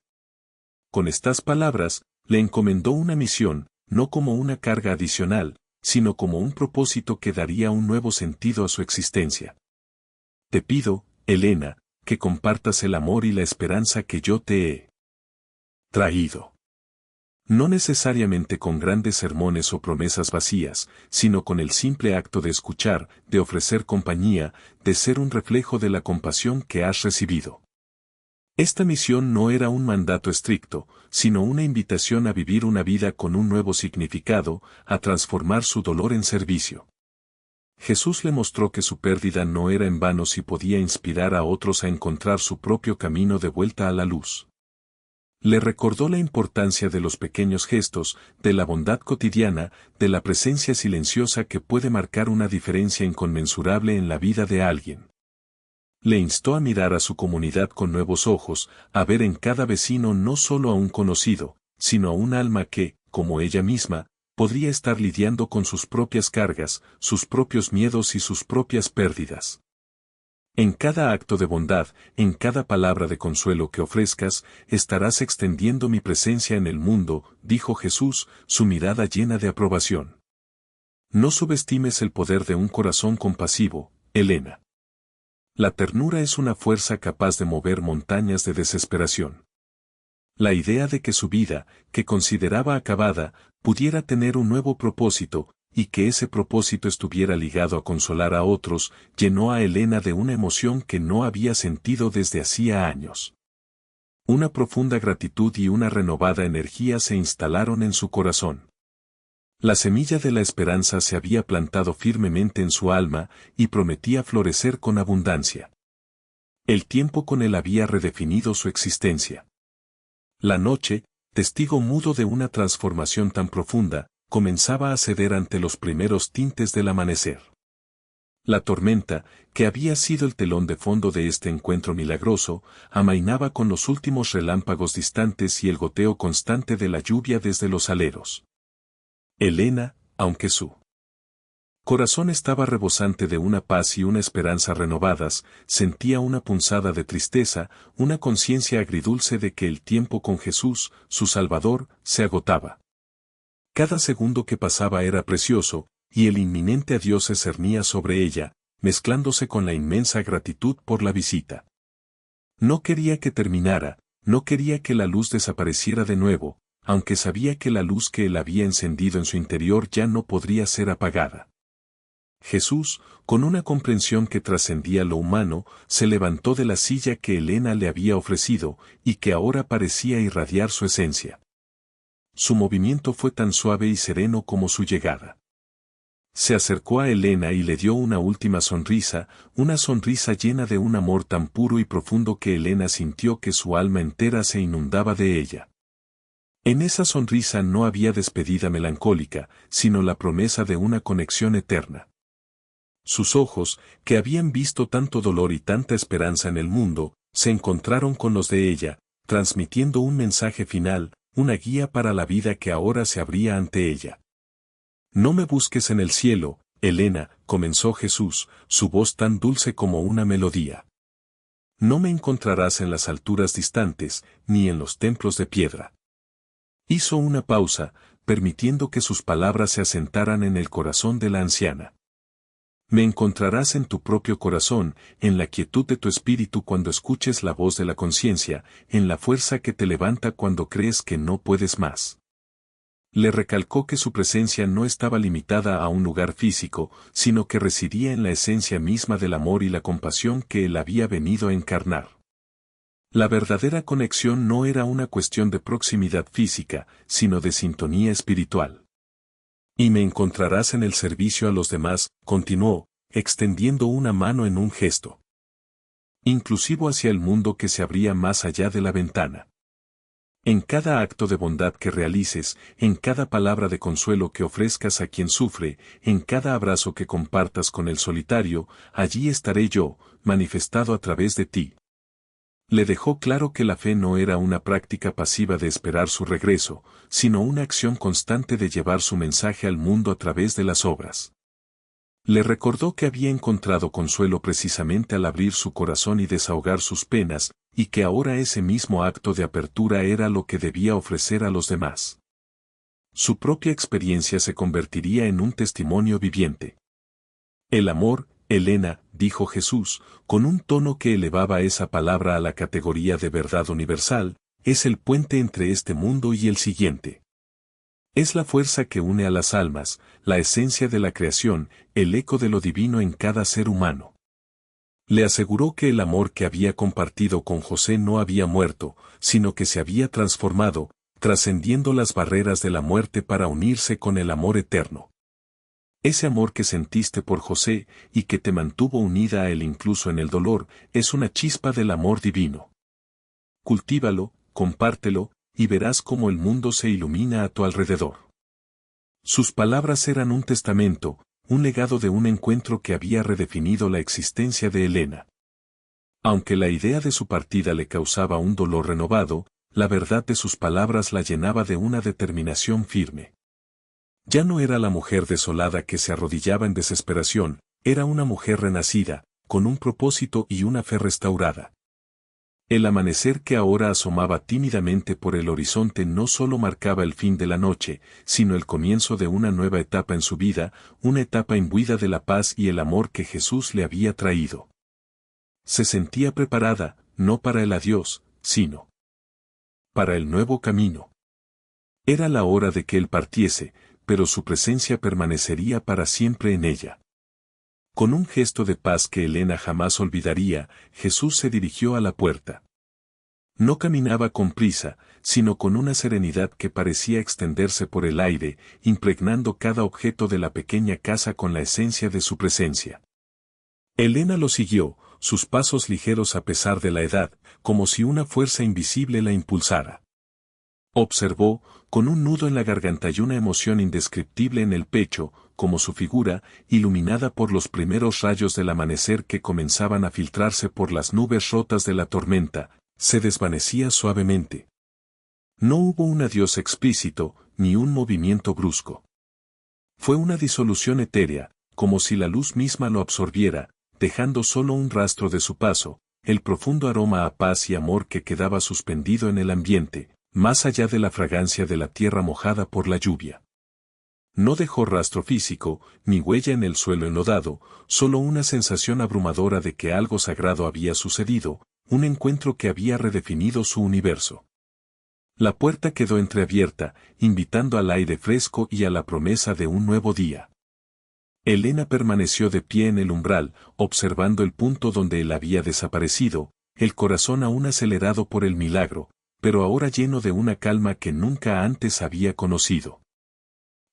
Speaker 1: Con estas palabras, le encomendó una misión, no como una carga adicional, sino como un propósito que daría un nuevo sentido a su existencia. Te pido, Elena, que compartas el amor y la esperanza que yo te he traído. No necesariamente con grandes sermones o promesas vacías, sino con el simple acto de escuchar, de ofrecer compañía, de ser un reflejo de la compasión que has recibido. Esta misión no era un mandato estricto, sino una invitación a vivir una vida con un nuevo significado, a transformar su dolor en servicio. Jesús le mostró que su pérdida no era en vano si podía inspirar a otros a encontrar su propio camino de vuelta a la luz. Le recordó la importancia de los pequeños gestos, de la bondad cotidiana, de la presencia silenciosa que puede marcar una diferencia inconmensurable en la vida de alguien. Le instó a mirar a su comunidad con nuevos ojos, a ver en cada vecino no solo a un conocido, sino a un alma que, como ella misma, podría estar lidiando con sus propias cargas, sus propios miedos y sus propias pérdidas. En cada acto de bondad, en cada palabra de consuelo que ofrezcas, estarás extendiendo mi presencia en el mundo, dijo Jesús, su mirada llena de aprobación. No subestimes el poder de un corazón compasivo, Elena. La ternura es una fuerza capaz de mover montañas de desesperación. La idea de que su vida, que consideraba acabada, pudiera tener un nuevo propósito, y que ese propósito estuviera ligado a consolar a otros, llenó a Elena de una emoción que no había sentido desde hacía años. Una profunda gratitud y una renovada energía se instalaron en su corazón. La semilla de la esperanza se había plantado firmemente en su alma y prometía florecer con abundancia. El tiempo con él había redefinido su existencia. La noche, testigo mudo de una transformación tan profunda, comenzaba a ceder ante los primeros tintes del amanecer. La tormenta, que había sido el telón de fondo de este encuentro milagroso, amainaba con los últimos relámpagos distantes y el goteo constante de la lluvia desde los aleros. Elena, aunque su corazón estaba rebosante de una paz y una esperanza renovadas, sentía una punzada de tristeza, una conciencia agridulce de que el tiempo con Jesús, su Salvador, se agotaba. Cada segundo que pasaba era precioso, y el inminente adiós se cernía sobre ella, mezclándose con la inmensa gratitud por la visita. No quería que terminara, no quería que la luz desapareciera de nuevo, aunque sabía que la luz que él había encendido en su interior ya no podría ser apagada. Jesús, con una comprensión que trascendía lo humano, se levantó de la silla que Elena le había ofrecido, y que ahora parecía irradiar su esencia. Su movimiento fue tan suave y sereno como su llegada. Se acercó a Elena y le dio una última sonrisa, una sonrisa llena de un amor tan puro y profundo que Elena sintió que su alma entera se inundaba de ella. En esa sonrisa no había despedida melancólica, sino la promesa de una conexión eterna. Sus ojos, que habían visto tanto dolor y tanta esperanza en el mundo, se encontraron con los de ella, transmitiendo un mensaje final, una guía para la vida que ahora se abría ante ella. No me busques en el cielo, Elena, comenzó Jesús, su voz tan dulce como una melodía. No me encontrarás en las alturas distantes, ni en los templos de piedra. Hizo una pausa, permitiendo que sus palabras se asentaran en el corazón de la anciana. Me encontrarás en tu propio corazón, en la quietud de tu espíritu cuando escuches la voz de la conciencia, en la fuerza que te levanta cuando crees que no puedes más. Le recalcó que su presencia no estaba limitada a un lugar físico, sino que residía en la esencia misma del amor y la compasión que él había venido a encarnar. La verdadera conexión no era una cuestión de proximidad física, sino de sintonía espiritual. Y me encontrarás en el servicio a los demás, continuó, extendiendo una mano en un gesto inclusivo hacia el mundo que se abría más allá de la ventana. En cada acto de bondad que realices, en cada palabra de consuelo que ofrezcas a quien sufre, en cada abrazo que compartas con el solitario, allí estaré yo, manifestado a través de ti. Le dejó claro que la fe no era una práctica pasiva de esperar su regreso, sino una acción constante de llevar su mensaje al mundo a través de las obras. Le recordó que había encontrado consuelo precisamente al abrir su corazón y desahogar sus penas, y que ahora ese mismo acto de apertura era lo que debía ofrecer a los demás. Su propia experiencia se convertiría en un testimonio viviente. El amor, Elena, dijo Jesús, con un tono que elevaba esa palabra a la categoría de verdad universal, es el puente entre este mundo y el siguiente. Es la fuerza que une a las almas, la esencia de la creación, el eco de lo divino en cada ser humano. Le aseguró que el amor que había compartido con José no había muerto, sino que se había transformado, trascendiendo las barreras de la muerte para unirse con el amor eterno. Ese amor que sentiste por José, y que te mantuvo unida a él incluso en el dolor, es una chispa del amor divino. Cultívalo, compártelo, y verás cómo el mundo se ilumina a tu alrededor. Sus palabras eran un testamento, un legado de un encuentro que había redefinido la existencia de Elena. Aunque la idea de su partida le causaba un dolor renovado, la verdad de sus palabras la llenaba de una determinación firme. Ya no era la mujer desolada que se arrodillaba en desesperación, era una mujer renacida, con un propósito y una fe restaurada. El amanecer que ahora asomaba tímidamente por el horizonte no solo marcaba el fin de la noche, sino el comienzo de una nueva etapa en su vida, una etapa imbuida de la paz y el amor que Jesús le había traído. Se sentía preparada, no para el adiós, sino para el nuevo camino. Era la hora de que él partiese, pero su presencia permanecería para siempre en ella. Con un gesto de paz que Elena jamás olvidaría, Jesús se dirigió a la puerta. No caminaba con prisa, sino con una serenidad que parecía extenderse por el aire, impregnando cada objeto de la pequeña casa con la esencia de su presencia. Elena lo siguió, sus pasos ligeros a pesar de la edad, como si una fuerza invisible la impulsara. Observó, con un nudo en la garganta y una emoción indescriptible en el pecho, como su figura, iluminada por los primeros rayos del amanecer que comenzaban a filtrarse por las nubes rotas de la tormenta, se desvanecía suavemente. No hubo un adiós explícito, ni un movimiento brusco. Fue una disolución etérea, como si la luz misma lo absorbiera, dejando solo un rastro de su paso, el profundo aroma a paz y amor que quedaba suspendido en el ambiente, más allá de la fragancia de la tierra mojada por la lluvia. No dejó rastro físico, ni huella en el suelo enlodado, solo una sensación abrumadora de que algo sagrado había sucedido, un encuentro que había redefinido su universo. La puerta quedó entreabierta, invitando al aire fresco y a la promesa de un nuevo día. Elena permaneció de pie en el umbral, observando el punto donde él había desaparecido, el corazón aún acelerado por el milagro, pero ahora lleno de una calma que nunca antes había conocido.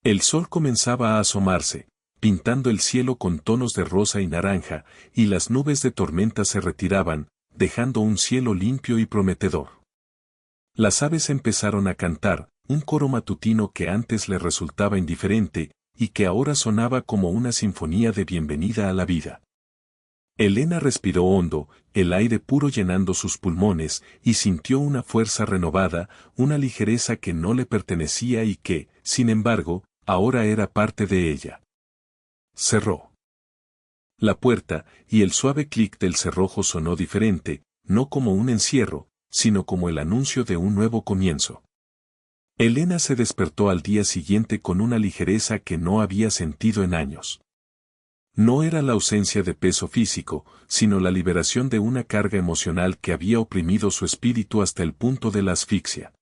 Speaker 1: El sol comenzaba a asomarse, pintando el cielo con tonos de rosa y naranja, y las nubes de tormenta se retiraban, dejando un cielo limpio y prometedor. Las aves empezaron a cantar, un coro matutino que antes le resultaba indiferente, y que ahora sonaba como una sinfonía de bienvenida a la vida. Elena respiró hondo, el aire puro llenando sus pulmones, y sintió una fuerza renovada, una ligereza que no le pertenecía y que, sin embargo, ahora era parte de ella. Cerró la puerta, y el suave clic del cerrojo sonó diferente, no como un encierro, sino como el anuncio de un nuevo comienzo. Elena se despertó al día siguiente con una ligereza que no había sentido en años. No era la ausencia de peso físico, sino la liberación de una carga emocional que había oprimido su espíritu hasta el punto de la asfixia.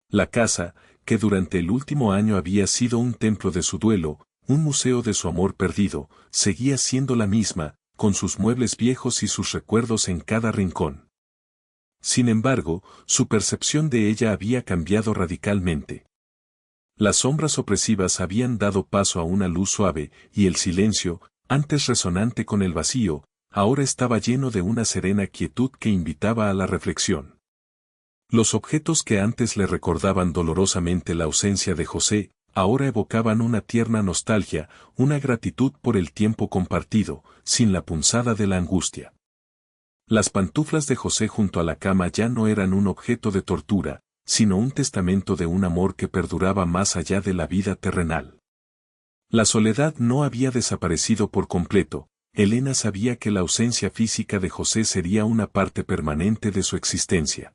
Speaker 1: La casa, que durante el último año había sido un templo de su duelo, un museo de su amor perdido, seguía siendo la misma, con sus muebles viejos y sus recuerdos en cada rincón. Sin embargo, su percepción de ella había cambiado radicalmente. Las sombras opresivas habían dado paso a una luz suave, y el silencio, antes resonante con el vacío, ahora estaba lleno de una serena quietud que invitaba a la reflexión. Los objetos que antes le recordaban dolorosamente la ausencia de José, ahora evocaban una tierna nostalgia, una gratitud por el tiempo compartido, sin la punzada de la angustia. Las pantuflas de José junto a la cama ya no eran un objeto de tortura, sino un testamento de un amor que perduraba más allá de la vida terrenal. La soledad no había desaparecido por completo, Elena sabía que la ausencia física de José sería una parte permanente de su existencia.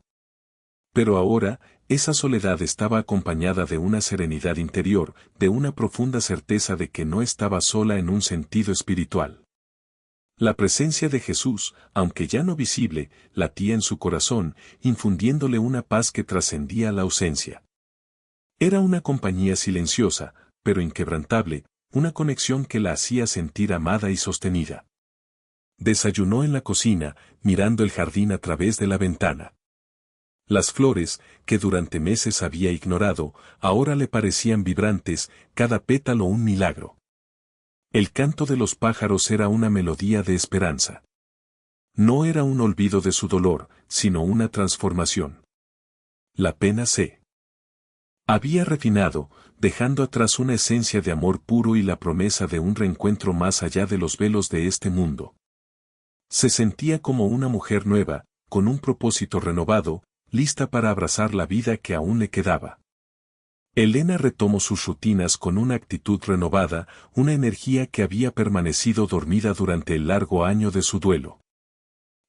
Speaker 1: Pero ahora, esa soledad estaba acompañada de una serenidad interior, de una profunda certeza de que no estaba sola en un sentido espiritual. La presencia de Jesús, aunque ya no visible, latía en su corazón, infundiéndole una paz que trascendía la ausencia. Era una compañía silenciosa, pero inquebrantable, una conexión que la hacía sentir amada y sostenida. Desayunó en la cocina, mirando el jardín a través de la ventana. Las flores, que durante meses había ignorado, ahora le parecían vibrantes, cada pétalo un milagro. El canto de los pájaros era una melodía de esperanza. No era un olvido de su dolor, sino una transformación. La pena se había refinado, dejando atrás una esencia de amor puro y la promesa de un reencuentro más allá de los velos de este mundo. Se sentía como una mujer nueva, con un propósito renovado, lista para abrazar la vida que aún le quedaba. Elena retomó sus rutinas con una actitud renovada, una energía que había permanecido dormida durante el largo año de su duelo.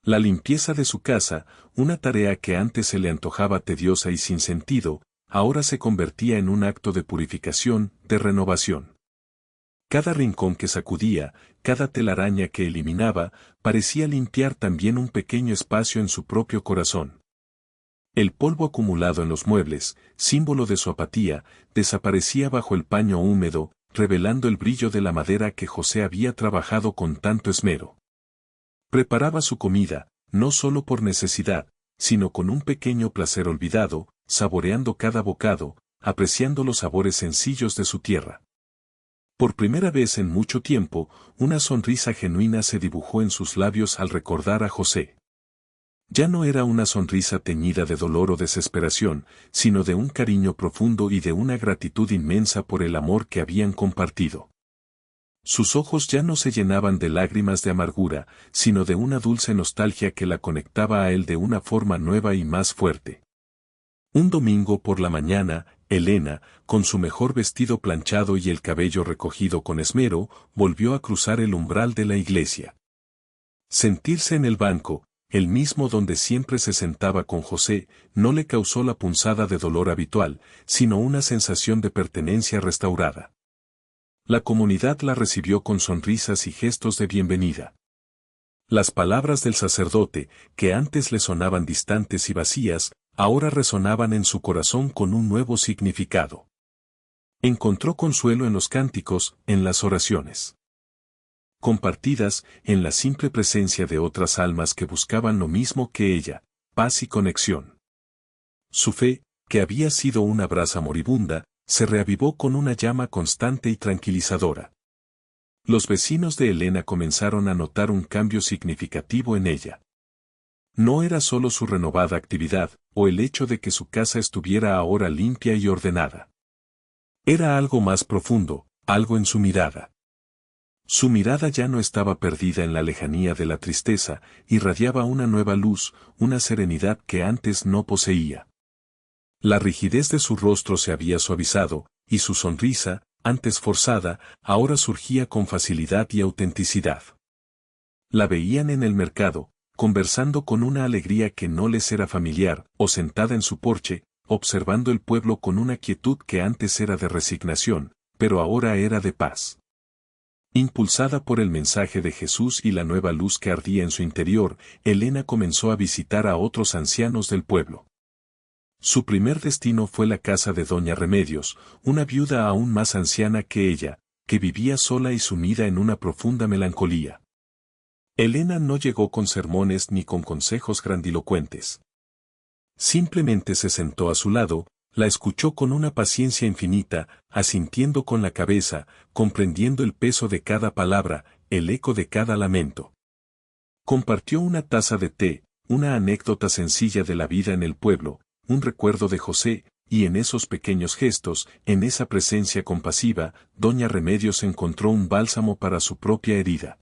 Speaker 1: La limpieza de su casa, una tarea que antes se le antojaba tediosa y sin sentido, ahora se convertía en un acto de purificación, de renovación. Cada rincón que sacudía, cada telaraña que eliminaba, parecía limpiar también un pequeño espacio en su propio corazón. El polvo acumulado en los muebles, símbolo de su apatía, desaparecía bajo el paño húmedo, revelando el brillo de la madera que José había trabajado con tanto esmero. Preparaba su comida, no solo por necesidad, sino con un pequeño placer olvidado, saboreando cada bocado, apreciando los sabores sencillos de su tierra. Por primera vez en mucho tiempo, una sonrisa genuina se dibujó en sus labios al recordar a José. Ya no era una sonrisa teñida de dolor o desesperación, sino de un cariño profundo y de una gratitud inmensa por el amor que habían compartido. Sus ojos ya no se llenaban de lágrimas de amargura, sino de una dulce nostalgia que la conectaba a él de una forma nueva y más fuerte. Un domingo por la mañana, Elena, con su mejor vestido planchado y el cabello recogido con esmero, volvió a cruzar el umbral de la iglesia. Sentirse en el banco, el mismo donde siempre se sentaba con José, no le causó la punzada de dolor habitual, sino una sensación de pertenencia restaurada. La comunidad la recibió con sonrisas y gestos de bienvenida. Las palabras del sacerdote, que antes le sonaban distantes y vacías, ahora resonaban en su corazón con un nuevo significado. Encontró consuelo en los cánticos, en las oraciones compartidas, en la simple presencia de otras almas que buscaban lo mismo que ella, paz y conexión. Su fe, que había sido una brasa moribunda, se reavivó con una llama constante y tranquilizadora. Los vecinos de Elena comenzaron a notar un cambio significativo en ella. No era solo su renovada actividad, o el hecho de que su casa estuviera ahora limpia y ordenada. Era algo más profundo, algo en su mirada. Su mirada ya no estaba perdida en la lejanía de la tristeza, irradiaba una nueva luz, una serenidad que antes no poseía. La rigidez de su rostro se había suavizado, y su sonrisa, antes forzada, ahora surgía con facilidad y autenticidad. La veían en el mercado, conversando con una alegría que no les era familiar, o sentada en su porche, observando el pueblo con una quietud que antes era de resignación, pero ahora era de paz. Impulsada por el mensaje de Jesús y la nueva luz que ardía en su interior, Elena comenzó a visitar a otros ancianos del pueblo. Su primer destino fue la casa de Doña Remedios, una viuda aún más anciana que ella, que vivía sola y sumida en una profunda melancolía. Elena no llegó con sermones ni con consejos grandilocuentes. Simplemente se sentó a su lado, la escuchó con una paciencia infinita, asintiendo con la cabeza, comprendiendo el peso de cada palabra, el eco de cada lamento. Compartió una taza de té, una anécdota sencilla de la vida en el pueblo, un recuerdo de José, y en esos pequeños gestos, en esa presencia compasiva, Doña Remedios encontró un bálsamo para su propia herida.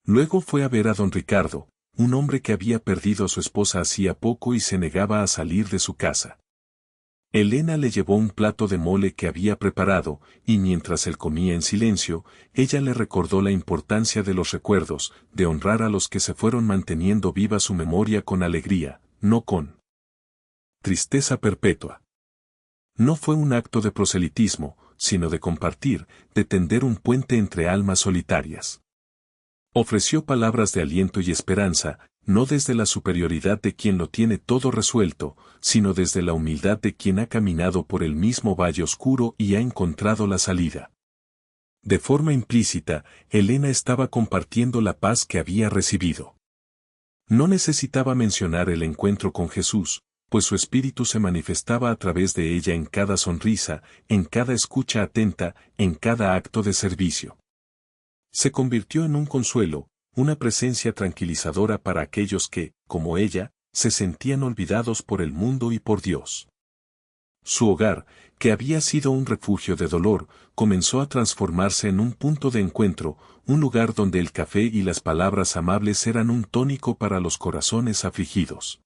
Speaker 1: Luego fue a ver a don Ricardo, un hombre que había perdido a su esposa hacía poco y se negaba a salir de su casa. Elena le llevó un plato de mole que había preparado, y mientras él comía en silencio, ella le recordó la importancia de los recuerdos, de honrar a los que se fueron manteniendo viva su memoria con alegría, no con tristeza perpetua. No fue un acto de proselitismo, sino de compartir, de tender un puente entre almas solitarias. Ofreció palabras de aliento y esperanza, no desde la superioridad de quien lo tiene todo resuelto, sino desde la humildad de quien ha caminado por el mismo valle oscuro y ha encontrado la salida. De forma implícita, Elena estaba compartiendo la paz que había recibido. No necesitaba mencionar el encuentro con Jesús, pues su espíritu se manifestaba a través de ella en cada sonrisa, en cada escucha atenta, en cada acto de servicio. Se convirtió en un consuelo, una presencia tranquilizadora para aquellos que, como ella, se sentían olvidados por el mundo y por Dios. Su hogar, que había sido un refugio de dolor, comenzó a transformarse en un punto de encuentro, un lugar donde el café y las palabras amables eran un tónico para los corazones afligidos.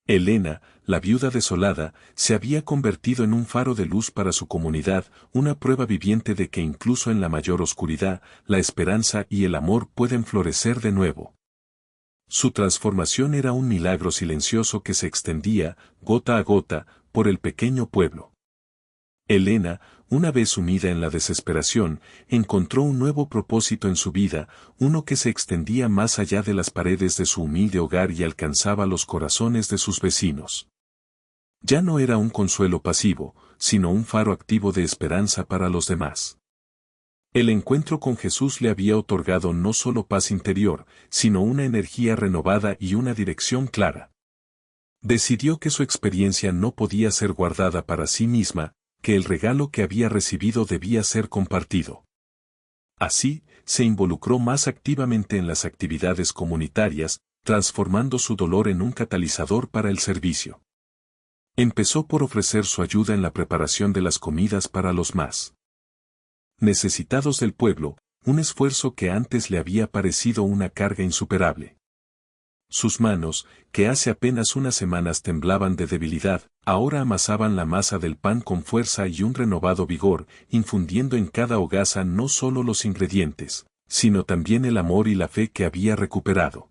Speaker 1: Elena, la viuda desolada, se había convertido en un faro de luz para su comunidad, una prueba viviente de que incluso en la mayor oscuridad, la esperanza y el amor pueden florecer de nuevo. Su transformación era un milagro silencioso que se extendía, gota a gota, por el pequeño pueblo. Elena, una vez sumida en la desesperación, encontró un nuevo propósito en su vida, uno que se extendía más allá de las paredes de su humilde hogar y alcanzaba los corazones de sus vecinos. Ya no era un consuelo pasivo, sino un faro activo de esperanza para los demás. El encuentro con Jesús le había otorgado no solo paz interior, sino una energía renovada y una dirección clara. Decidió que su experiencia no podía ser guardada para sí misma, que el regalo que había recibido debía ser compartido. Así, se involucró más activamente en las actividades comunitarias, transformando su dolor en un catalizador para el servicio. Empezó por ofrecer su ayuda en la preparación de las comidas para los más necesitados del pueblo, un esfuerzo que antes le había parecido una carga insuperable. Sus manos, que hace apenas unas semanas temblaban de debilidad, ahora amasaban la masa del pan con fuerza y un renovado vigor, infundiendo en cada hogaza no solo los ingredientes, sino también el amor y la fe que había recuperado.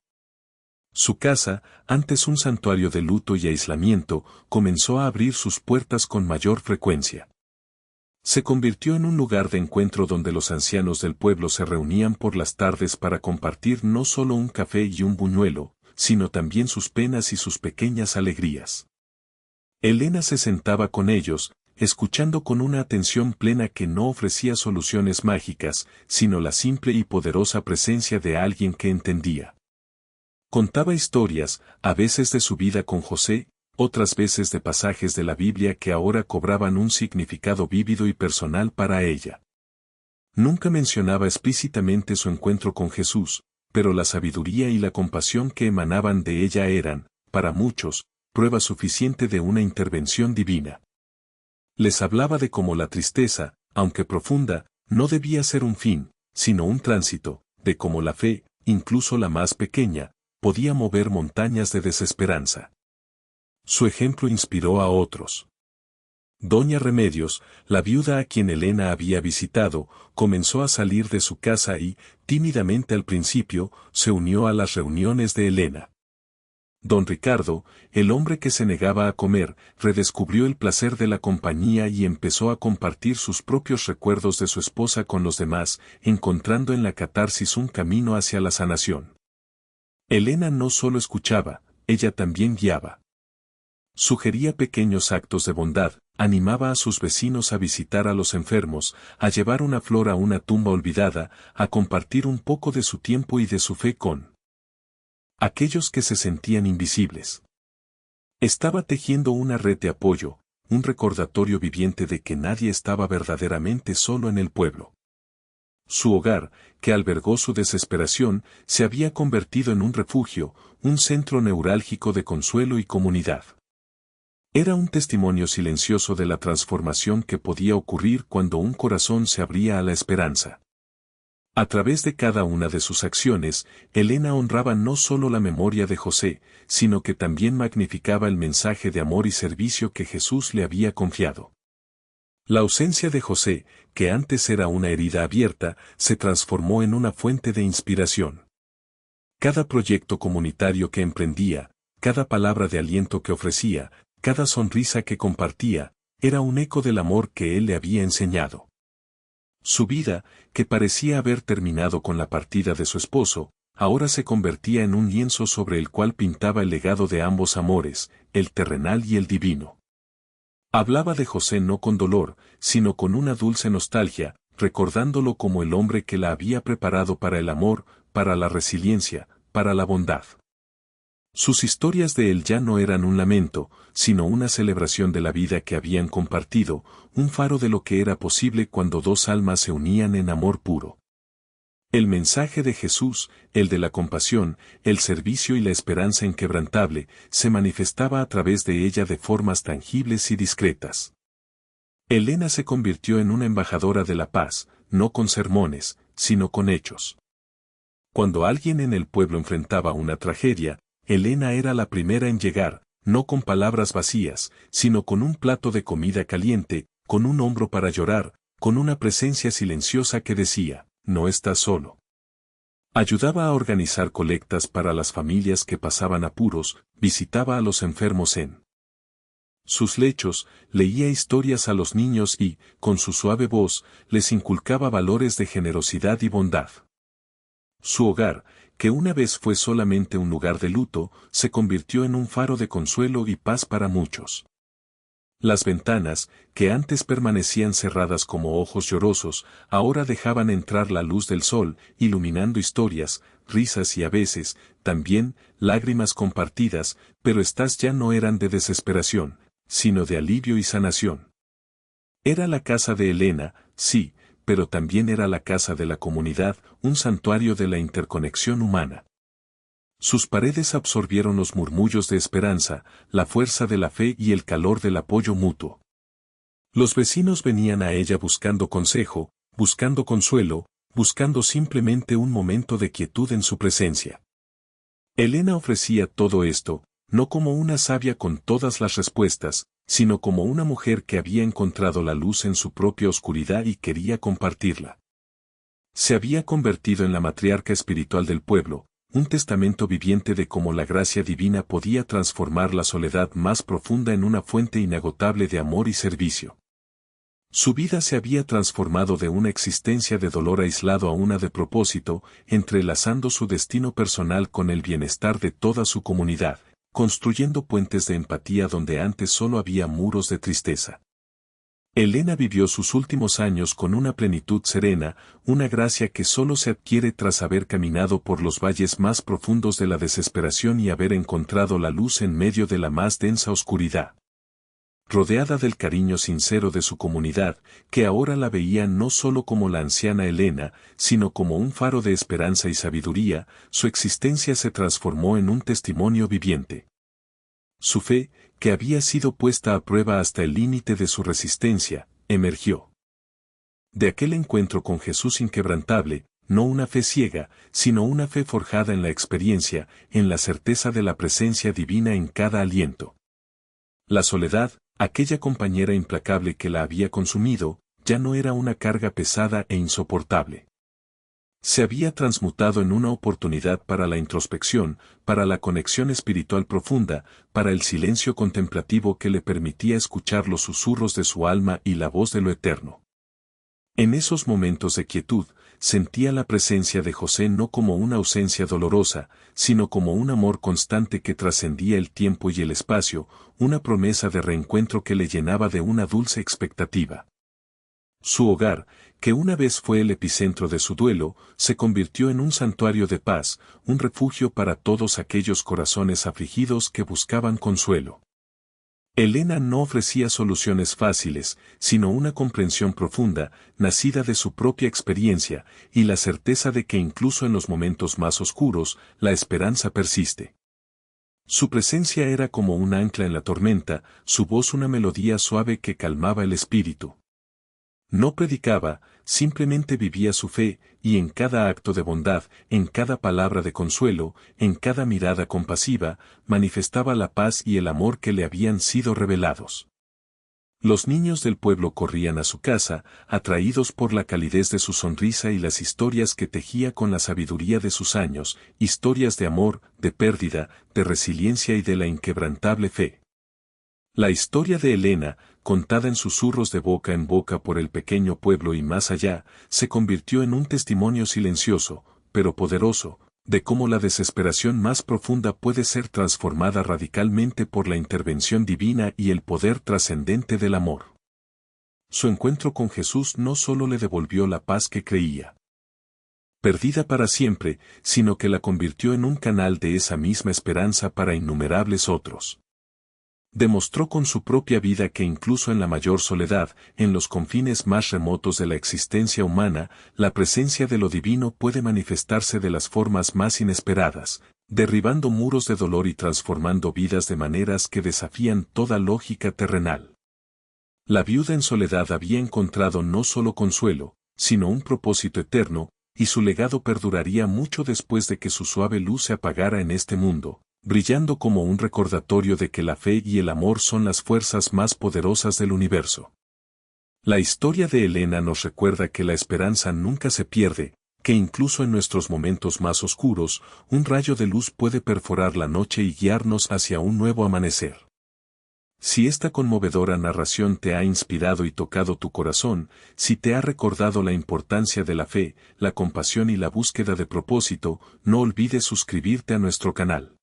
Speaker 1: Su casa, antes un santuario de luto y aislamiento, comenzó a abrir sus puertas con mayor frecuencia. Se convirtió en un lugar de encuentro donde los ancianos del pueblo se reunían por las tardes para compartir no solo un café y un buñuelo, sino también sus penas y sus pequeñas alegrías. Elena se sentaba con ellos, escuchando con una atención plena que no ofrecía soluciones mágicas, sino la simple y poderosa presencia de alguien que entendía. Contaba historias, a veces de su vida con José, otras veces de pasajes de la Biblia que ahora cobraban un significado vívido y personal para ella. Nunca mencionaba explícitamente su encuentro con Jesús, pero la sabiduría y la compasión que emanaban de ella eran, para muchos, prueba suficiente de una intervención divina. Les hablaba de cómo la tristeza, aunque profunda, no debía ser un fin, sino un tránsito, de cómo la fe, incluso la más pequeña, podía mover montañas de desesperanza. Su ejemplo inspiró a otros. Doña Remedios, la viuda a quien Elena había visitado, comenzó a salir de su casa y, tímidamente al principio, se unió a las reuniones de Elena. Don Ricardo, el hombre que se negaba a comer, redescubrió el placer de la compañía y empezó a compartir sus propios recuerdos de su esposa con los demás, encontrando en la catarsis un camino hacia la sanación. Elena no solo escuchaba, ella también guiaba. Sugería pequeños actos de bondad, animaba a sus vecinos a visitar a los enfermos, a llevar una flor a una tumba olvidada, a compartir un poco de su tiempo y de su fe con aquellos que se sentían invisibles. Estaba tejiendo una red de apoyo, un recordatorio viviente de que nadie estaba verdaderamente solo en el pueblo. Su hogar, que albergó su desesperación, se había convertido en un refugio, un centro neurálgico de consuelo y comunidad. Era un testimonio silencioso de la transformación que podía ocurrir cuando un corazón se abría a la esperanza. A través de cada una de sus acciones, Elena honraba no solo la memoria de José, sino que también magnificaba el mensaje de amor y servicio que Jesús le había confiado. La ausencia de José, que antes era una herida abierta, se transformó en una fuente de inspiración. Cada proyecto comunitario que emprendía, cada palabra de aliento que ofrecía, cada sonrisa que compartía, era un eco del amor que él le había enseñado. Su vida, que parecía haber terminado con la partida de su esposo, ahora se convertía en un lienzo sobre el cual pintaba el legado de ambos amores, el terrenal y el divino. Hablaba de José no con dolor, sino con una dulce nostalgia, recordándolo como el hombre que la había preparado para el amor, para la resiliencia, para la bondad. Sus historias de él ya no eran un lamento, sino una celebración de la vida que habían compartido, un faro de lo que era posible cuando dos almas se unían en amor puro. El mensaje de Jesús, el de la compasión, el servicio y la esperanza inquebrantable, se manifestaba a través de ella de formas tangibles y discretas. Elena se convirtió en una embajadora de la paz, no con sermones, sino con hechos. Cuando alguien en el pueblo enfrentaba una tragedia, Elena era la primera en llegar, no con palabras vacías, sino con un plato de comida caliente, con un hombro para llorar, con una presencia silenciosa que decía, no estás solo. Ayudaba a organizar colectas para las familias que pasaban apuros, visitaba a los enfermos en sus lechos, leía historias a los niños y, con su suave voz, les inculcaba valores de generosidad y bondad. Su hogar, que una vez fue solamente un lugar de luto, se convirtió en un faro de consuelo y paz para muchos. Las ventanas, que antes permanecían cerradas como ojos llorosos, ahora dejaban entrar la luz del sol, iluminando historias, risas y a veces, también, lágrimas compartidas, pero estas ya no eran de desesperación, sino de alivio y sanación. Era la casa de Elena, sí, pero también era la casa de la comunidad, un santuario de la interconexión humana. Sus paredes absorbieron los murmullos de esperanza, la fuerza de la fe y el calor del apoyo mutuo. Los vecinos venían a ella buscando consejo, buscando consuelo, buscando simplemente un momento de quietud en su presencia. Elena ofrecía todo esto, no como una sabia con todas las respuestas, sino como una mujer que había encontrado la luz en su propia oscuridad y quería compartirla. Se había convertido en la matriarca espiritual del pueblo, un testamento viviente de cómo la gracia divina podía transformar la soledad más profunda en una fuente inagotable de amor y servicio. Su vida se había transformado de una existencia de dolor aislado a una de propósito, entrelazando su destino personal con el bienestar de toda su comunidad, construyendo puentes de empatía donde antes solo había muros de tristeza. Elena vivió sus últimos años con una plenitud serena, una gracia que solo se adquiere tras haber caminado por los valles más profundos de la desesperación y haber encontrado la luz en medio de la más densa oscuridad. Rodeada del cariño sincero de su comunidad, que ahora la veía no solo como la anciana Elena, sino como un faro de esperanza y sabiduría, su existencia se transformó en un testimonio viviente. Su fe, que había sido puesta a prueba hasta el límite de su resistencia, emergió. De aquel encuentro con Jesús inquebrantable, no una fe ciega, sino una fe forjada en la experiencia, en la certeza de la presencia divina en cada aliento. La soledad, aquella compañera implacable que la había consumido, ya no era una carga pesada e insoportable. Se había transmutado en una oportunidad para la introspección, para la conexión espiritual profunda, para el silencio contemplativo que le permitía escuchar los susurros de su alma y la voz de lo eterno. En esos momentos de quietud, sentía la presencia de José no como una ausencia dolorosa, sino como un amor constante que trascendía el tiempo y el espacio, una promesa de reencuentro que le llenaba de una dulce expectativa. Su hogar, que una vez fue el epicentro de su duelo, se convirtió en un santuario de paz, un refugio para todos aquellos corazones afligidos que buscaban consuelo. Elena no ofrecía soluciones fáciles, sino una comprensión profunda, nacida de su propia experiencia, y la certeza de que incluso en los momentos más oscuros, la esperanza persiste. Su presencia era como un ancla en la tormenta, su voz una melodía suave que calmaba el espíritu. No predicaba, simplemente vivía su fe, y en cada acto de bondad, en cada palabra de consuelo, en cada mirada compasiva, manifestaba la paz y el amor que le habían sido revelados. Los niños del pueblo corrían a su casa, atraídos por la calidez de su sonrisa y las historias que tejía con la sabiduría de sus años, historias de amor, de pérdida, de resiliencia y de la inquebrantable fe. La historia de Elena, contada en susurros de boca en boca por el pequeño pueblo y más allá, se convirtió en un testimonio silencioso, pero poderoso, de cómo la desesperación más profunda puede ser transformada radicalmente por la intervención divina y el poder trascendente del amor. Su encuentro con Jesús no solo le devolvió la paz que creía perdida para siempre, sino que la convirtió en un canal de esa misma esperanza para innumerables otros. Demostró con su propia vida que incluso en la mayor soledad, en los confines más remotos de la existencia humana, la presencia de lo divino puede manifestarse de las formas más inesperadas, derribando muros de dolor y transformando vidas de maneras que desafían toda lógica terrenal. La viuda en soledad había encontrado no solo consuelo, sino un propósito eterno, y su legado perduraría mucho después de que su suave luz se apagara en este mundo, brillando como un recordatorio de que la fe y el amor son las fuerzas más poderosas del universo. La historia de Elena nos recuerda que la esperanza nunca se pierde, que incluso en nuestros momentos más oscuros, un rayo de luz puede perforar la noche y guiarnos hacia un nuevo amanecer. Si esta conmovedora narración te ha inspirado y tocado tu corazón, si te ha recordado la importancia de la fe, la compasión y la búsqueda de propósito, no olvides suscribirte a nuestro canal.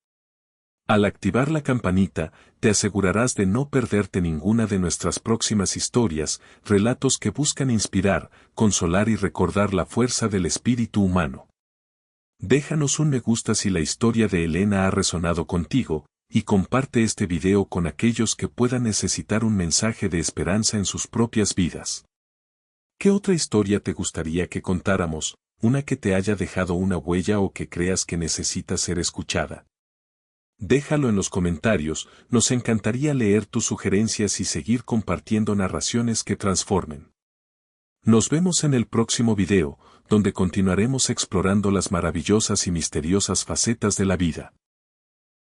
Speaker 1: Al activar la campanita, te asegurarás de no perderte ninguna de nuestras próximas historias, relatos que buscan inspirar, consolar y recordar la fuerza del espíritu humano. Déjanos un me gusta si la historia de Elena ha resonado contigo, y comparte este video con aquellos que puedan necesitar un mensaje de esperanza en sus propias vidas. ¿Qué otra historia te gustaría que contáramos, una que te haya dejado una huella o que creas que necesita ser escuchada? Déjalo en los comentarios, nos encantaría leer tus sugerencias y seguir compartiendo narraciones que transformen. Nos vemos en el próximo video, donde continuaremos explorando las maravillosas y misteriosas facetas de la vida.